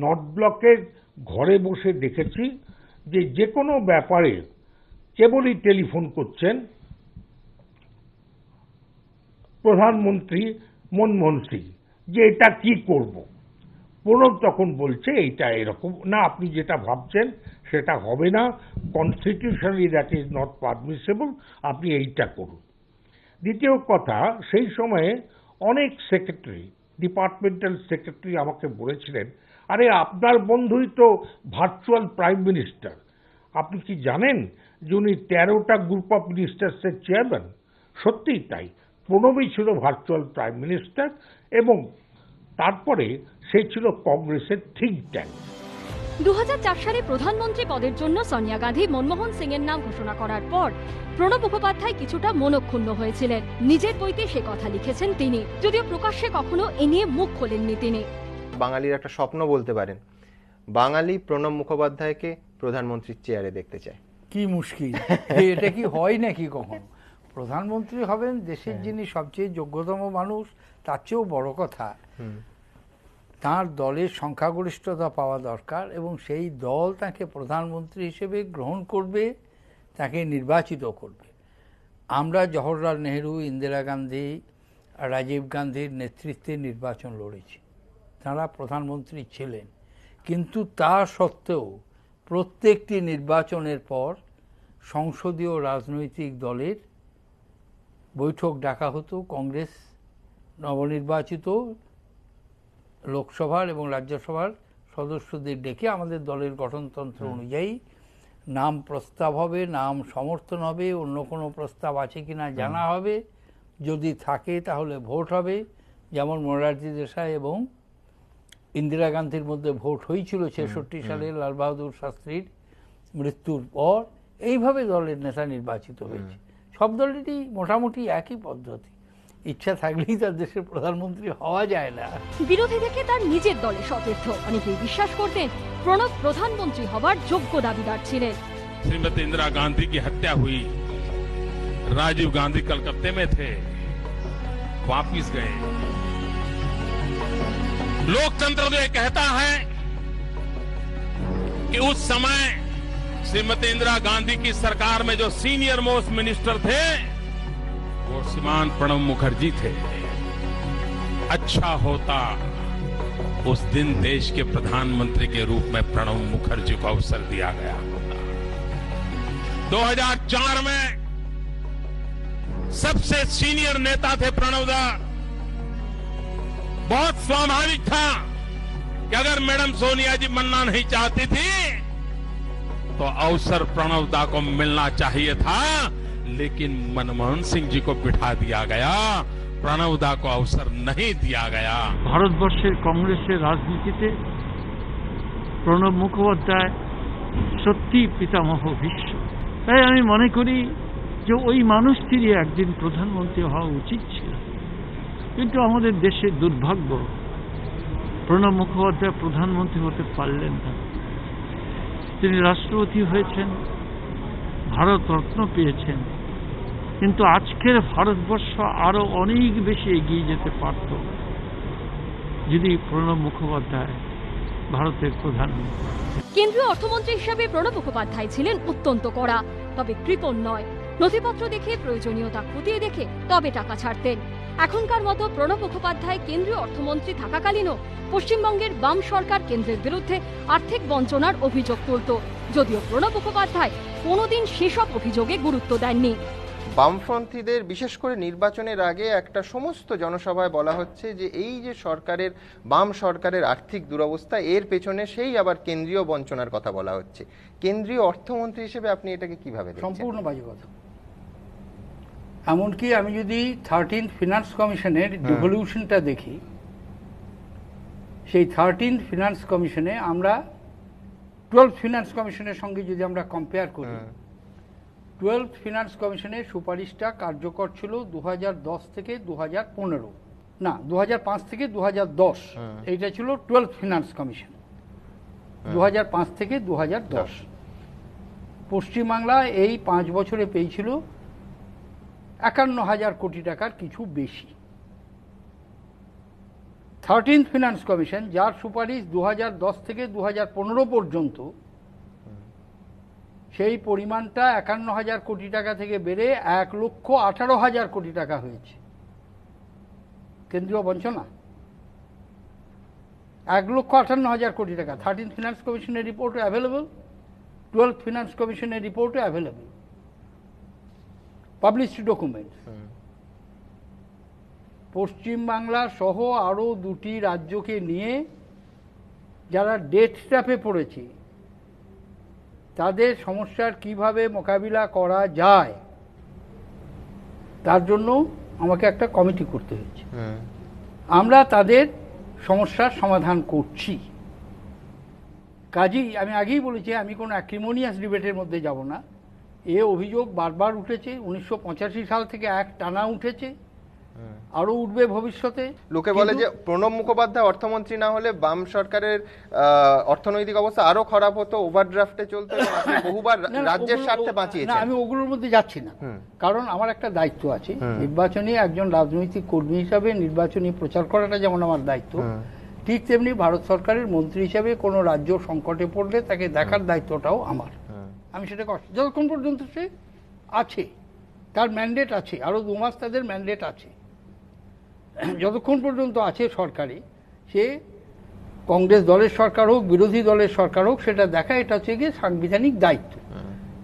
Speaker 17: নর্থ ব্লকের ঘরে বসে দেখেছি যে কোনো ব্যাপারে কেবলই টেলিফোন করছেন প্রধানমন্ত্রী মনমোহন সিং যে এটা কি করব। প্রণব তখন বলছে এইটা এরকম না, আপনি যেটা ভাবছেন সেটা হবে না, constitutionally that is not permissible, আপনি এইটা করুন। দ্বিতীয় কথা, সেই সময়ে অনেক সেক্রেটারি, ডিপার্টমেন্টাল সেক্রেটারি আমাকে বলেছিলেন, আরে আপনার বন্ধুই তো ভার্চুয়াল প্রাইম মিনিস্টার, আপনি কি জানেন যে উনি 13টা গ্রুপ অফ মিনিস্টার্সের চেয়ারম্যান? সত্যিই তাই, প্রণবই ছিল ভার্চুয়াল প্রাইম মিনিস্টার এবং তারপরে সে ছিল কংগ্রেসের থিঙ্ক ট্যাঙ্ক।
Speaker 2: 2004 সালে প্রধানমন্ত্রী পদের জন্য সোনিয়া গান্ধী মনমোহন সিং এর নাম ঘোষণা করার পর প্রণব মুখোপাধ্যায় কিছুটা মনক্ষুণ্ণ হয়েছিলেন। নিজের বইতে সে কথা লিখেছেন তিনি, যদিও প্রকাশ্যে কখনো এ নিয়ে মুখ খোলেননি তিনি।
Speaker 8: বাঙালির একটা স্বপ্ন বলতে পারেন, বাঙালি প্রণব মুখোপাধ্যায়কে প্রধানমন্ত্রীর চেয়ারে দেখতে চায়।
Speaker 9: কি মুশকিল, এটা কি হয় নাকি কখন? প্রধানমন্ত্রী হবেন দেশের যিনি সবচেয়ে যোগ্যতম মানুষ, তার চেয়েও বড় কথা তার দলের সংখ্যাগরিষ্ঠতা পাওয়া দরকার এবং সেই দল তাকে প্রধানমন্ত্রী হিসেবে গ্রহণ করবে, তাকে নির্বাচিত করবে। আমরা জওহরলাল নেহেরু, ইন্দিরা গান্ধী, রাজীব গান্ধীর নেতৃত্বে নির্বাচন লড়েছি, তারা প্রধানমন্ত্রী ছিলেন। কিন্তু তা সত্ত্বেও প্রত্যেকটি নির্বাচনের পর সংসদীয় রাজনৈতিক দলের বৈঠক ডাকা হতো। কংগ্রেস নবনির্বাচিত লোকসভার এবং রাজ্যসভার সদস্যদের ডেকে আমাদের দলের গঠনতন্ত্র অনুযায়ী নাম প্রস্তাব হবে, নাম সমর্থন হবে, অন্য কোনো প্রস্তাব আছে কিনা জানা হবে, যদি থাকে তাহলে ভোট হবে। যেমন মোরারজি দেশাই এবং ইন্দিরা গান্ধীর মধ্যে ভোট হয়েছিল 66 সালে লাল বাহাদুর শাস্ত্রীর মৃত্যুর পর। এইভাবে দলের নেতা নির্বাচিত হয়েছে। সব দলেরই মোটামুটি একই পদ্ধতি, ইচ্ছা থাকলেই তার দেশের প্রধানমন্ত্রী হওয়া যায় না।
Speaker 2: বিরোধী থেকে তার নিজের দলে সতীর্থ অনেকেই বিশ্বাস করতেন প্রণব প্রধানমন্ত্রী হবার যোগ্য দাবিদার ছিলেন।
Speaker 21: श्रीमती इंदिरा गांधी की हत्या हुई, राजीव गांधी कलकत्ते में थे, वापिस गए। लोकतंत्र तो ये कहता है कि उस समय श्रीमती इंदिरा गांधी की सरकार में जो सीनियर मोस्ट मिनिस्टर थे वो श्रीमान प्रणब मुखर्जी थे। अच्छा होता उस दिन देश के प्रधानमंत्री के रूप में प्रणब मुखर्जी को अवसर दिया गया। 2004 में सबसे सीनियर नेता थे प्रणब दा। बहुत स्वाभाविक था कि अगर मैडम सोनिया जी बनना नहीं चाहती थी तो अवसर प्रणब दा को मिलना चाहिए था, लेकिन मनमोहन सिंह जी को बिठा दिया गया, प्रणब दा को अवसर नहीं दिया गया।
Speaker 22: ভারতবর্ষের কংগ্রেসের রাজনীতিতে প্রণব মুখোপাধ্যায় সত্যি পিতামহ ভীষ্ম। তাই আমি মনে করি যে ওই মানুষটিরই একদিন প্রধানমন্ত্রী হওয়া উচিত ছিল। কিন্তু আমাদের দেশের দুর্ভাগ্য, প্রণব মুখোপাধ্যায় প্রধানমন্ত্রী হতে পারলেন না। তিনি রাষ্ট্রপতি হয়েছেন, ভারত রত্ন পেয়েছেন, কিন্তু আজকের ভারতবর্ষ আরো অনেক বেশি এগিয়ে যেতে পারত যদি প্রণব মুখোপাধ্যায় ভারতের প্রধানমন্ত্রী।
Speaker 2: কেন্দ্রীয় অর্থমন্ত্রী হিসেবে প্রণব মুখোপাধ্যায় ছিলেন অত্যন্ত কড়া, তবে কৃপণ নয়। নথিপত্র দেখে, প্রয়োজনীয়তা খতিয়ে দেখে তবে টাকা ছাড়তেন। এখনকার মতো প্রণব মুখোপাধ্যায় কেন্দ্রীয় অর্থমন্ত্রী থাকাকালীনও পশ্চিমবঙ্গের বাম সরকার কেন্দ্রের বিরুদ্ধে আর্থিক বঞ্চনার অভিযোগ তুলত, যদিও প্রণব মুখোপাধ্যায় কোনোদিন সেসব অভিযোগে গুরুত্ব দেননি।
Speaker 8: বামপন্থীদের বিশেষ করে নির্বাচনের আগে একটা সমস্ত জনসভায় বলা হচ্ছে যে এই যে সরকারের, বাম সরকারের আর্থিক দুরবস্থা, এর পেছনে সেই আবার কেন্দ্রীয় বঞ্চনার কথা বলা হচ্ছে। কেন্দ্রীয় অর্থমন্ত্রী হিসেবে আপনি এটাকে কিভাবে দেখছেন?
Speaker 9: সম্পূর্ণ বাজে কথা। এমনকি আমি যদি 13th ফিনান্স কমিশনের ডিভলিউশনটা দেখি, সেই 13th ফিনান্স কমিশনে আমরা 12th ফিনান্স কমিশনের সঙ্গে যদি আমরা কম্পেয়ার করি, 12th ফিনান্স কমিশনের সুপারিশটা কার্যকর ছিল 2010 থেকে 2015, না 2005 থেকে 2010। এইটা ছিল 12th ফিনান্স কমিশন, 2005 থেকে 2010। পশ্চিমবাংলা এই 5 বছরে পেয়েছিল 51,000 কোটি টাকার কিছু বেশি। 13th ফিনান্স কমিশন, যার সুপারিশ 2010 থেকে 2015 পর্যন্ত, সেই পরিমাণটা 51,000 কোটি টাকা থেকে বেড়ে 1,18,000 কোটি টাকা হয়েছে। কেন্দ্রীয় বঞ্চনা 1,58,000 কোটি টাকা। 13th ফিনান্স কমিশনের রিপোর্টও অ্যাভেলেবল, 12th ফিনান্স কমিশনের রিপোর্টও অ্যাভেলেবল, পাবলিশড ডকুমেন্টস। পশ্চিমবাংলা সহ আরও 2টি রাজ্যকে নিয়ে যারা ডেট ট্র্যাপে পড়েছে, তাদের সমস্যার কিভাবে মোকাবিলা করা যায় তার জন্য আমাকে একটা কমিটি করতে হয়েছে। আমরা তাদের সমস্যার সমাধান করছি। কাজেই আমি আগেই বলেছি, আমি কোনো অ্যাক্রিমোনিয়াস ডিবেটের মধ্যে যাব না। এ অভিযোগ বারবার উঠেছে, 1985 সাল থেকে এক টানা উঠেছে, আরো উঠবে ভবিষ্যতে।
Speaker 8: লোকে বলে যে প্রণব মুখোপাধ্যায় অর্থমন্ত্রী না হলে বাম সরকারের অর্থনৈতিক অবস্থা আরো খারাপ হতো, ওভারড্রাফটে চলতো, বহুবার রাজ্যের স্বার্থে বাঁচিয়েছেন।
Speaker 9: আমি ওগুলোর মধ্যে যাচ্ছি না, কারণ আমার একটা দায়িত্ব আছে নির্বাচনী, একজন রাজনৈতিক কর্মী হিসাবে নির্বাচনী প্রচার করাটা যেমন আমার দায়িত্ব, ঠিক তেমনি ভারত সরকারের মন্ত্রী হিসাবে কোনো রাজ্য সংকটে পড়লে তাকে দেখার দায়িত্বটাও আমার। আমি সেটাকে যতক্ষণ পর্যন্ত সে আছে, তার ম্যান্ডেট আছে, আরও 2 মাস তাদের ম্যান্ডেট আছে, যতক্ষণ পর্যন্ত আছে সরকারি, সে কংগ্রেস দলের সরকার হোক বিরোধী দলের সরকার হোক, সেটা দেখা এটা হচ্ছে গিয়ে সাংবিধানিক দায়িত্ব।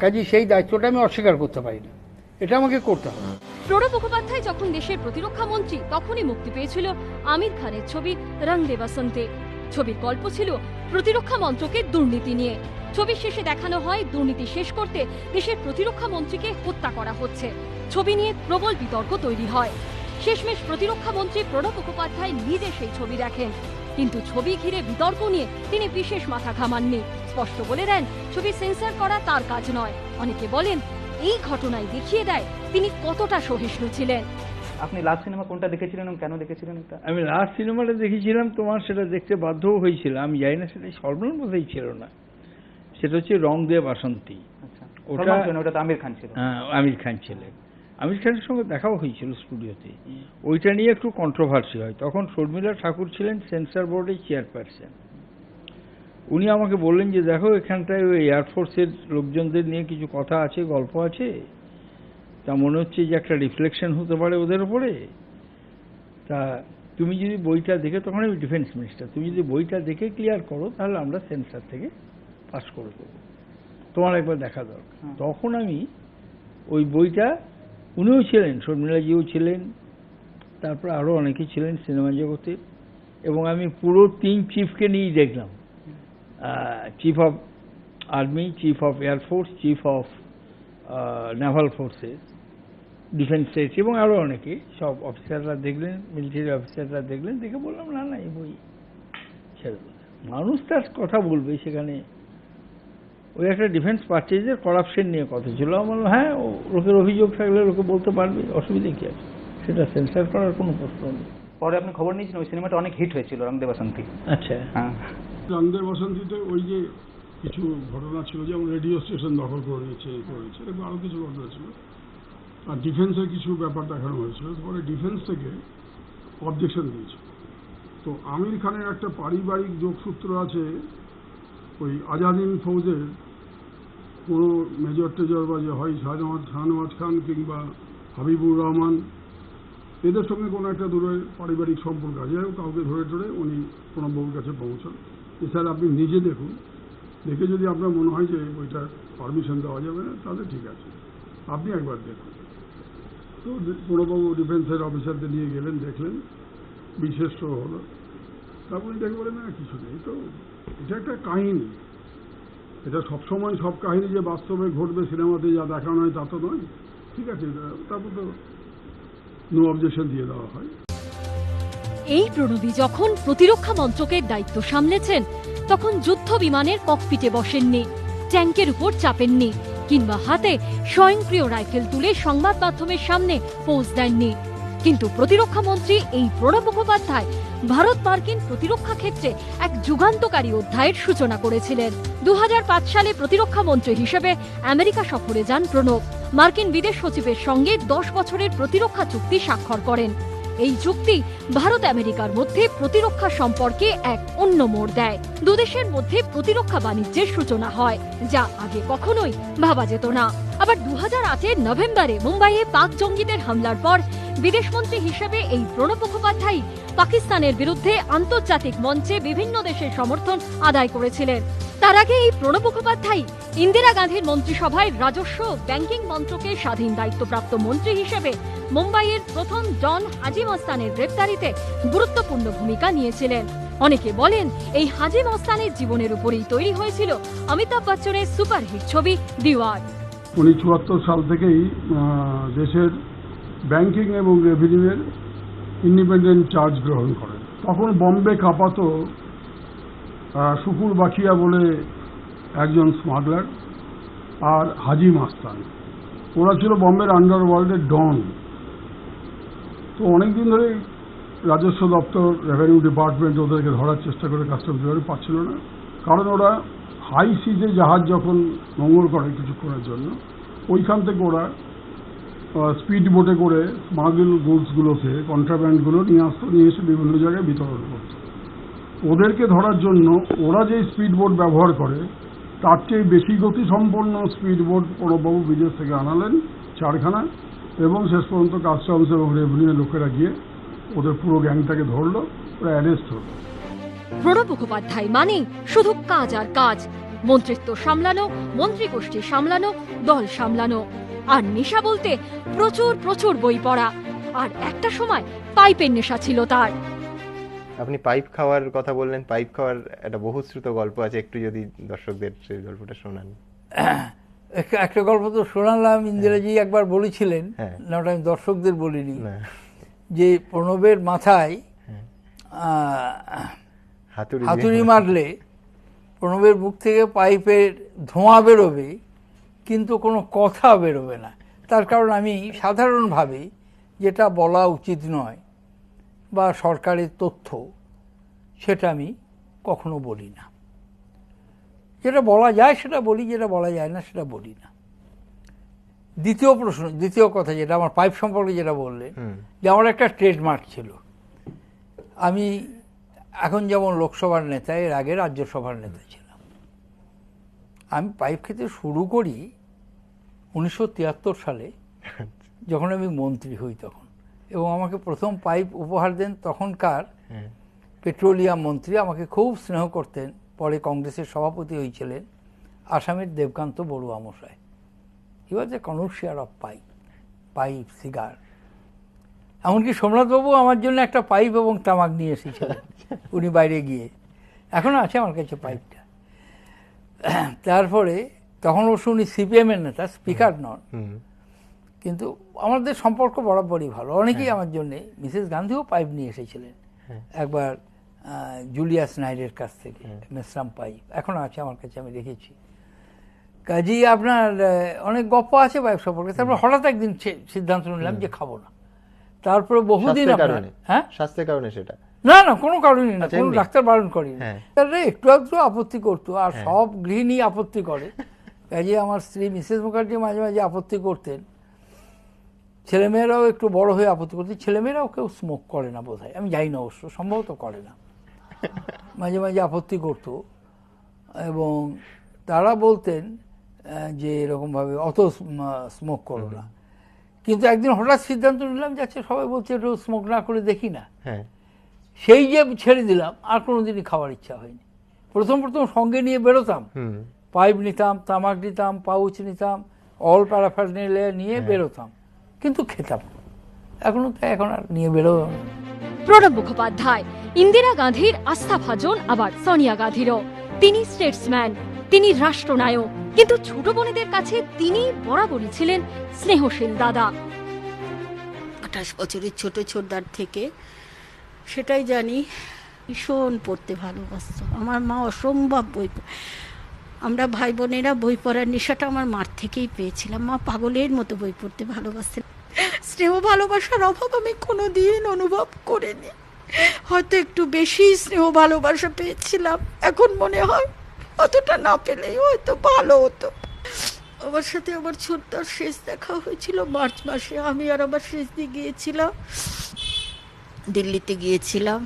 Speaker 9: কাজে সেই দায়িত্বটা আমি অস্বীকার করতে পারি না, এটা আমাকে করতে হবে।
Speaker 2: প্রণব মুখোপাধ্যায় যখন দেশের প্রতিরক্ষা মন্ত্রী তখনই মুক্তি পেয়েছিল আমির খানের ছবি রং দে বসন্তে। ছবির গল্প ছিল প্রতিরক্ষা মন্ত্রকের দুর্নীতি নিয়ে। ছবির শেষে দেখানো হয় দুর্নীতি শেষ করতে দেশের প্রতিরক্ষা মন্ত্রীকে হত্যা করা হচ্ছে। ছবি নিয়ে প্রবল বিতর্ক তৈরি হয়। শেষমেশ প্রতিরক্ষা মন্ত্রী প্রণব মুখোপাধ্যায় নিজে সেই ছবি দেখেন, কিন্তু ছবি ঘিরে বিতর্ক নিয়ে তিনি বিশেষ মাথা ঘামাননি। স্পষ্ট বলে দেন ছবি সেন্সর করা তার কাজ নয়। অনেকে বলেন এই ঘটনায় দেখিয়ে দেয় তিনি কতটা সহিষ্ণু ছিলেন।
Speaker 13: আপনি লাস্ট সিনেমা কোনটা দেখেছিলেন এবং কেন দেখেছিলেন? এটা
Speaker 22: আমি লাস্ট সিনেমাটা দেখেছিলাম, তোমার সেটা দেখতে বাধ্যও হয়েছিল, আমি জানি না সেটা সর্বনাম বোধহয় ছিল না, সেটা হচ্ছে রং দে বাসন্তী।
Speaker 13: ওটা তো আমির খান ছিল।
Speaker 22: হ্যাঁ, আমির খান ছিলেন। আমির খানের সঙ্গে দেখাও হয়েছিল স্টুডিওতে। ওইটা নিয়ে একটু কন্ট্রোভার্সি হয়। তখন শর্মিলা ঠাকুর ছিলেন সেন্সর বোর্ডের চেয়ারপারসন। উনি আমাকে বললেন যে দেখো এখানটায় ওই এয়ারফোর্সের লোকজনদের নিয়ে কিছু কথা আছে, গল্প আছে, তা মনে হচ্ছে যে একটা রিফ্লেকশন হতে পারে ওদের উপরে। তা তুমি যদি বইটা দেখে, তখন আমি ডিফেন্স মিনিস্টার, তুমি যদি বইটা দেখে ক্লিয়ার করো তাহলে আমরা সেন্সর থেকে পাস করে দেবো, তোমার একবার দেখা দরকার। তখন আমি ওই বইটা, উনিও ছিলেন, শর্মিলাজিও ছিলেন, তারপর আরও অনেকেই ছিলেন সিনেমা জগতে, এবং আমি পুরো 3 চিফকে নিয়েই দেখলাম, chief of army, chief of air force, chief of Naval forces, ডিফেন্সের, এবং আরও অনেকে, সব অফিসাররা দেখলেন, মিলিটারি অফিসাররা দেখলেন, দেখে বললাম না না এই বই ছেড়ে দেবে। মানুষ তার কথা বলবে, সেখানে ওই একটা ডিফেন্স পারচেজের করাপশন নিয়ে কথা ছিল। আমার বললাম হ্যাঁ, লোকের অভিযোগ থাকলে লোকে বলতে পারবে, অসুবিধা কি আছে, সেটা সেন্সার করার কোনো প্রশ্ন নেই।
Speaker 13: পরে আপনি খবর নিয়েছেন ওই সিনেমাটা অনেক হিট হয়েছিল, রং দে বসন্তী।
Speaker 22: আচ্ছা,
Speaker 13: হ্যাঁ,
Speaker 16: রং দে বসন্তীতে ওই যে কিছু ঘটনা ছিল, যেমন রেডিও স্টেশন দখল করে নিচ্ছে, এরকম আরও কিছু ঘটনা ছিল, আর ডিফেন্সের কিছু ব্যাপার দেখানো হয়েছিল। পরে ডিফেন্স থেকে অবজেকশন দিয়েছে। তো আমির খানের একটা পারিবারিক যোগসূত্র আছে, ওই আজাদিন ফৌজের কোনো মেজর টেজর বা যে হয় শাহনওয়াজ খান কিংবা হাবিবুর রহমান, এদের সঙ্গে কোনো একটা দূরের পারিবারিক সম্পর্ক আছে। কাউকে ধরে ধরে উনি প্রণববাবুর কাছে পৌঁছান। এছাড়া আপনি নিজে দেখুন, দেখে যদি আপনার মনে হয় যে ওইটার পারমিশন দেওয়া যাবে না, তাহলে ঠিক আছে, আপনি একবার দেখুন। তো প্রণববাবু ডিফেন্সের অফিসারদের নিয়ে গেলেন, দেখলেন, বিশেষ হলো, তারপরে দেখে বলেন না কিছু নেই। তো এটা একটা কাহিনী, এটা সবসময় সব কাহিনী যে বাস্তবে ঘটবে সিনেমাতে যা দেখানো হয় তা তো নয়। ঠিক আছে, তারপর তো নো অবজেকশন দিয়ে দেওয়া হয়।
Speaker 2: এই প্রণবী যখন প্রতিরক্ষা মন্ত্রকের দায়িত্ব সামলেছেন, তখন যুদ্ধ বিমানের ককপিটে বসেননি, ট্যাঙ্কের উপর চাপেননি, কিংবা হাতে স্বয়ংক্রিয় রাইফেল তুলে সংবাদ মাধ্যমের সামনে পোজ দেননি। কিন্তু প্রতিরক্ষা মন্ত্রী এই প্রণব মুখোপাধ্যায় ভারত মার্কিন প্রতিরক্ষা ক্ষেত্রে এক যুগান্তকারী অধ্যায়ের সূচনা করেছিলেন। 2005 সালে প্রতিরক্ষা মন্ত্রী হিসেবে আমেরিকা সফরে যান প্রণব। মার্কিন বিদেশ সচিবের সঙ্গে 10 বছরের প্রতিরক্ষা চুক্তি স্বাক্ষর করেন। এই চুক্তি ভারত আমেরিকার মধ্যে প্রতিরক্ষা সম্পর্কে এক অন্য মোড় দেয়। দুদেশের মধ্যে প্রতিরক্ষা বাণিজ্যের সূচনা হয়, যা আগে কখনোই ভাবা যেত না। আবার 2008-এর নভেম্বরে মুম্বাইয়ে পাক জঙ্গিদের হামলার পর বিদেশমন্ত্রী হিসেবে এই প্রণব মুখোপাধ্যায় পাকিস্তানের বিরুদ্ধে আন্তর্জাতিক মঞ্চে বিভিন্ন দেশের সমর্থন আদায় করেছিলেন। তার আগে এই প্রণব মুখোপাধ্যায় ইন্দিরা গান্ধীর মন্ত্রিসভায় রাজস্ব ব্যাংকিং মন্ত্রকের স্বাধীন দায়িত্বপ্রাপ্ত মন্ত্রী হিসেবে মুম্বাইয়ের প্রথম ডন হাজি মস্তানের গ্রেপ্তারিতে গুরুত্বপূর্ণ ভূমিকা নিয়েছিলেন। অনেকে বলেন এই হাজি মস্তানের জীবনের উপরেই তৈরি হয়েছিল অমিতাভ বচ্চনের সুপারহিট ছবি দিওয়ার।
Speaker 16: 1974 সাল থেকেই দেশের ব্যাংকিং এবং রেভিনিউয়ের ইন্ডিপেন্ডেন্ট চার্জ গ্রহণ করেন। তখন বম্বে কাঁপাত শুকুর বাখিয়া বলে একজন স্মাগলার আর হাজি মাস্তান, ওরা ছিল বম্বের আন্ডারওয়ার্ল্ডের ডন। তো অনেকদিন ধরে রাজস্ব দপ্তর, রেভিনিউ ডিপার্টমেন্ট ওদেরকে ধরার চেষ্টা করে কাস্টমস বিভাগে পাচ্ছিল না, কারণ ওরা হাই সিজে জাহাজ যখন নোঙর করে কিছুক্ষণের জন্য, ওইখান থেকে ওরা স্পিড বোটে করে স্মাগল গুডসগুলোকে, কন্ট্রাব্যান্ডগুলো নিয়ে আসতো, নিয়ে এসে বিভিন্ন জায়গায় বিতরণ করত। ওদেরকে ধরার জন্য ওরা যে স্পিড বোট ব্যবহার করে তার চেয়ে বেশি গতি সম্পন্ন স্পিড বোট প্রণববাবু বিদেশ থেকে আনালেন 4খানা, এবং শেষ পর্যন্ত কাস্টমস এবং রেভিনিউ লোকেরা গিয়ে ওদের পুরো গ্যাংটাকে ধরলো, ওরা অ্যারেস্ট হলো।
Speaker 2: প্রণব মুখোপাধ্যায় মানে শুধু কাজ আর কাজ, মন্ত্রিত্ব সামলানো, মন্ত্রীগোষ্ঠী সামলানো, দল সামলানো, আর নেশা বলতে প্রচুর প্রচুর বই পড়া, আর একটা সময় পাইপের নেশা ছিল তার।
Speaker 8: আপনি পাইপ খাওয়ার কথা বললেন, পাইপ খাওয়ার একটা বহুশ্রুত গল্প আছে, একটু যদি দর্শকদের সেই গল্পটা শোনান।
Speaker 9: একটা গল্প তো শোনালাম, ইন্দিরাজি একবার বলেছিলেন, না ওটা আমি দর্শকদের বলিনি, যে প্রণবের মাথায় হাতুড়ি মারলে প্রণবের মুখ থেকে পাইপের ধোঁয়া বেরোবে কিন্তু কোনো কথা বেরোবে না। তার কারণ আমি সাধারণভাবে যেটা বলা উচিত নয় বা সরকারের তথ্য সেটা আমি কখনো বলি না, যেটা বলা যায় সেটা বলি, যেটা বলা যায় না সেটা বলি না। দ্বিতীয় কথা যেটা আমার পাইপ সম্পর্কে যেটা বললেন, যে আমার একটা ট্রেডমার্ক ছিল। আমি এখন যেমন লোকসভার নেতা, এর আগে রাজ্যসভার নেতা ছিলাম। আমি পাইপ খেতে শুরু করি 1973 সালে, যখন আমি মন্ত্রী হই তখন, এবং আমাকে প্রথম পাইপ উপহার দেন তখনকার পেট্রোলিয়াম মন্ত্রী, আমাকে খুব স্নেহ করতেন, পরে কংগ্রেসের সভাপতি হয়েছিলেন, আসামের দেবকান্ত বড়ুয়া মশাই। হি ওয়াজ এ কনসার্ট অফ পাইপ সিগার। এমনকি সোমনাথবাবু আমার জন্য একটা পাইপ এবং তামাক নিয়ে এসেছিলেন উনি বাইরে গিয়ে, এখনো আছে আমার কাছে পাইপটা। তারপরে তখন অবশ্য উনি সিপিএমের নেতা, স্পিকার নন, কিন্তু আমাদের সম্পর্ক বরাবরই ভালো। অনেকেই আমার জন্যে, মিসেস গান্ধীও পাইপ নিয়ে এসেছিলেন একবার জুলিয়াস নাইডের কাছ থেকে, মেসরাম পাইপ এখনো আছে আমার কাছে, আমি রেখেছি। কাজী আপনার অনেক গল্প আছে পাইপ সম্পর্কে। তারপর হঠাৎ একদিন সিদ্ধান্ত নিলাম যে খাবো না। তারপরে বহুদিন
Speaker 8: স্বাস্থ্যের কারণে সেটা
Speaker 9: না না কোনো কারণই না, কোনো ডাক্তার বারণ করেনি, একটু একটু আপত্তি করতো, আর সব গৃহিণী আপত্তি করে। কাজে আমার স্ত্রী মিসেস মুখার্জি মাঝে মাঝে আপত্তি করতেন, ছেলেমেয়েরাও একটু বড় হয়ে আপত্তি করতেন। ছেলেমেয়েরাও কেউ স্মোক করে না বোধ হয়, আমি জানি না, অবশ্য সম্ভবত করে না, মাঝে মাঝে আপত্তি করত। এবং তারা বলতেন যে এরকমভাবে অত স্মোক করো না। কিন্তু একদিন হঠাৎ সিদ্ধান্ত নিলাম, যাচ্ছে সবাই বলছে একটু স্মোক না করে দেখি না, সেই যে ছেড়ে দিলাম, আর কোনোদিনই খাওয়ার ইচ্ছা হয়নি। প্রথম সঙ্গে নিয়ে বেরোতাম, পাইপ নিতাম, তামাক নিতাম, পাউচ নিতাম, অল প্যারাফার্নালিয়া নিয়ে বেরোতাম, কিন্তু খেতাম। এখন আর নিয়ে বেরো।
Speaker 2: প্রণব মুখোপাধ্যায় ইন্দিরা গান্ধীর আস্থাভাজন, আবার সোনিয়া গান্ধীরও। তিনি স্টেটসম্যান, তিনি রাষ্ট্রনায়ক, কিন্তু ছোট বোনেদের কাছে তিনি বরাবরই ছিলেন স্নেহশীল দাদা।
Speaker 1: 28 বছরের ছোট ছোটদার থেকে সেটাই জানি, ভীষণ পড়তে ভালোবাসত। আমার মা অসম্ভব বই, আমরা ভাই বোনেরা বই পড়ার নেশাটা আমার মার থেকেই পেয়েছিলাম। মা পাগলের মতো বই পড়তে ভালোবাসতেন। স্নেহ ভালোবাসার অভাব আমি কোনোদিন অনুভব করিনি, হয়তো একটু বেশি স্নেহ ভালোবাসা পেয়েছিলাম। এখন মনে হয় অতটা না পেলেই হয়তো ভালো হতো। আমার সাথে আমার ছোটদার শেষ দেখা হয়েছিল মার্চ মাসে। আমি আর আমার শেষ দিয়ে গিয়েছিলাম, দিল্লিতে গিয়েছিলাম।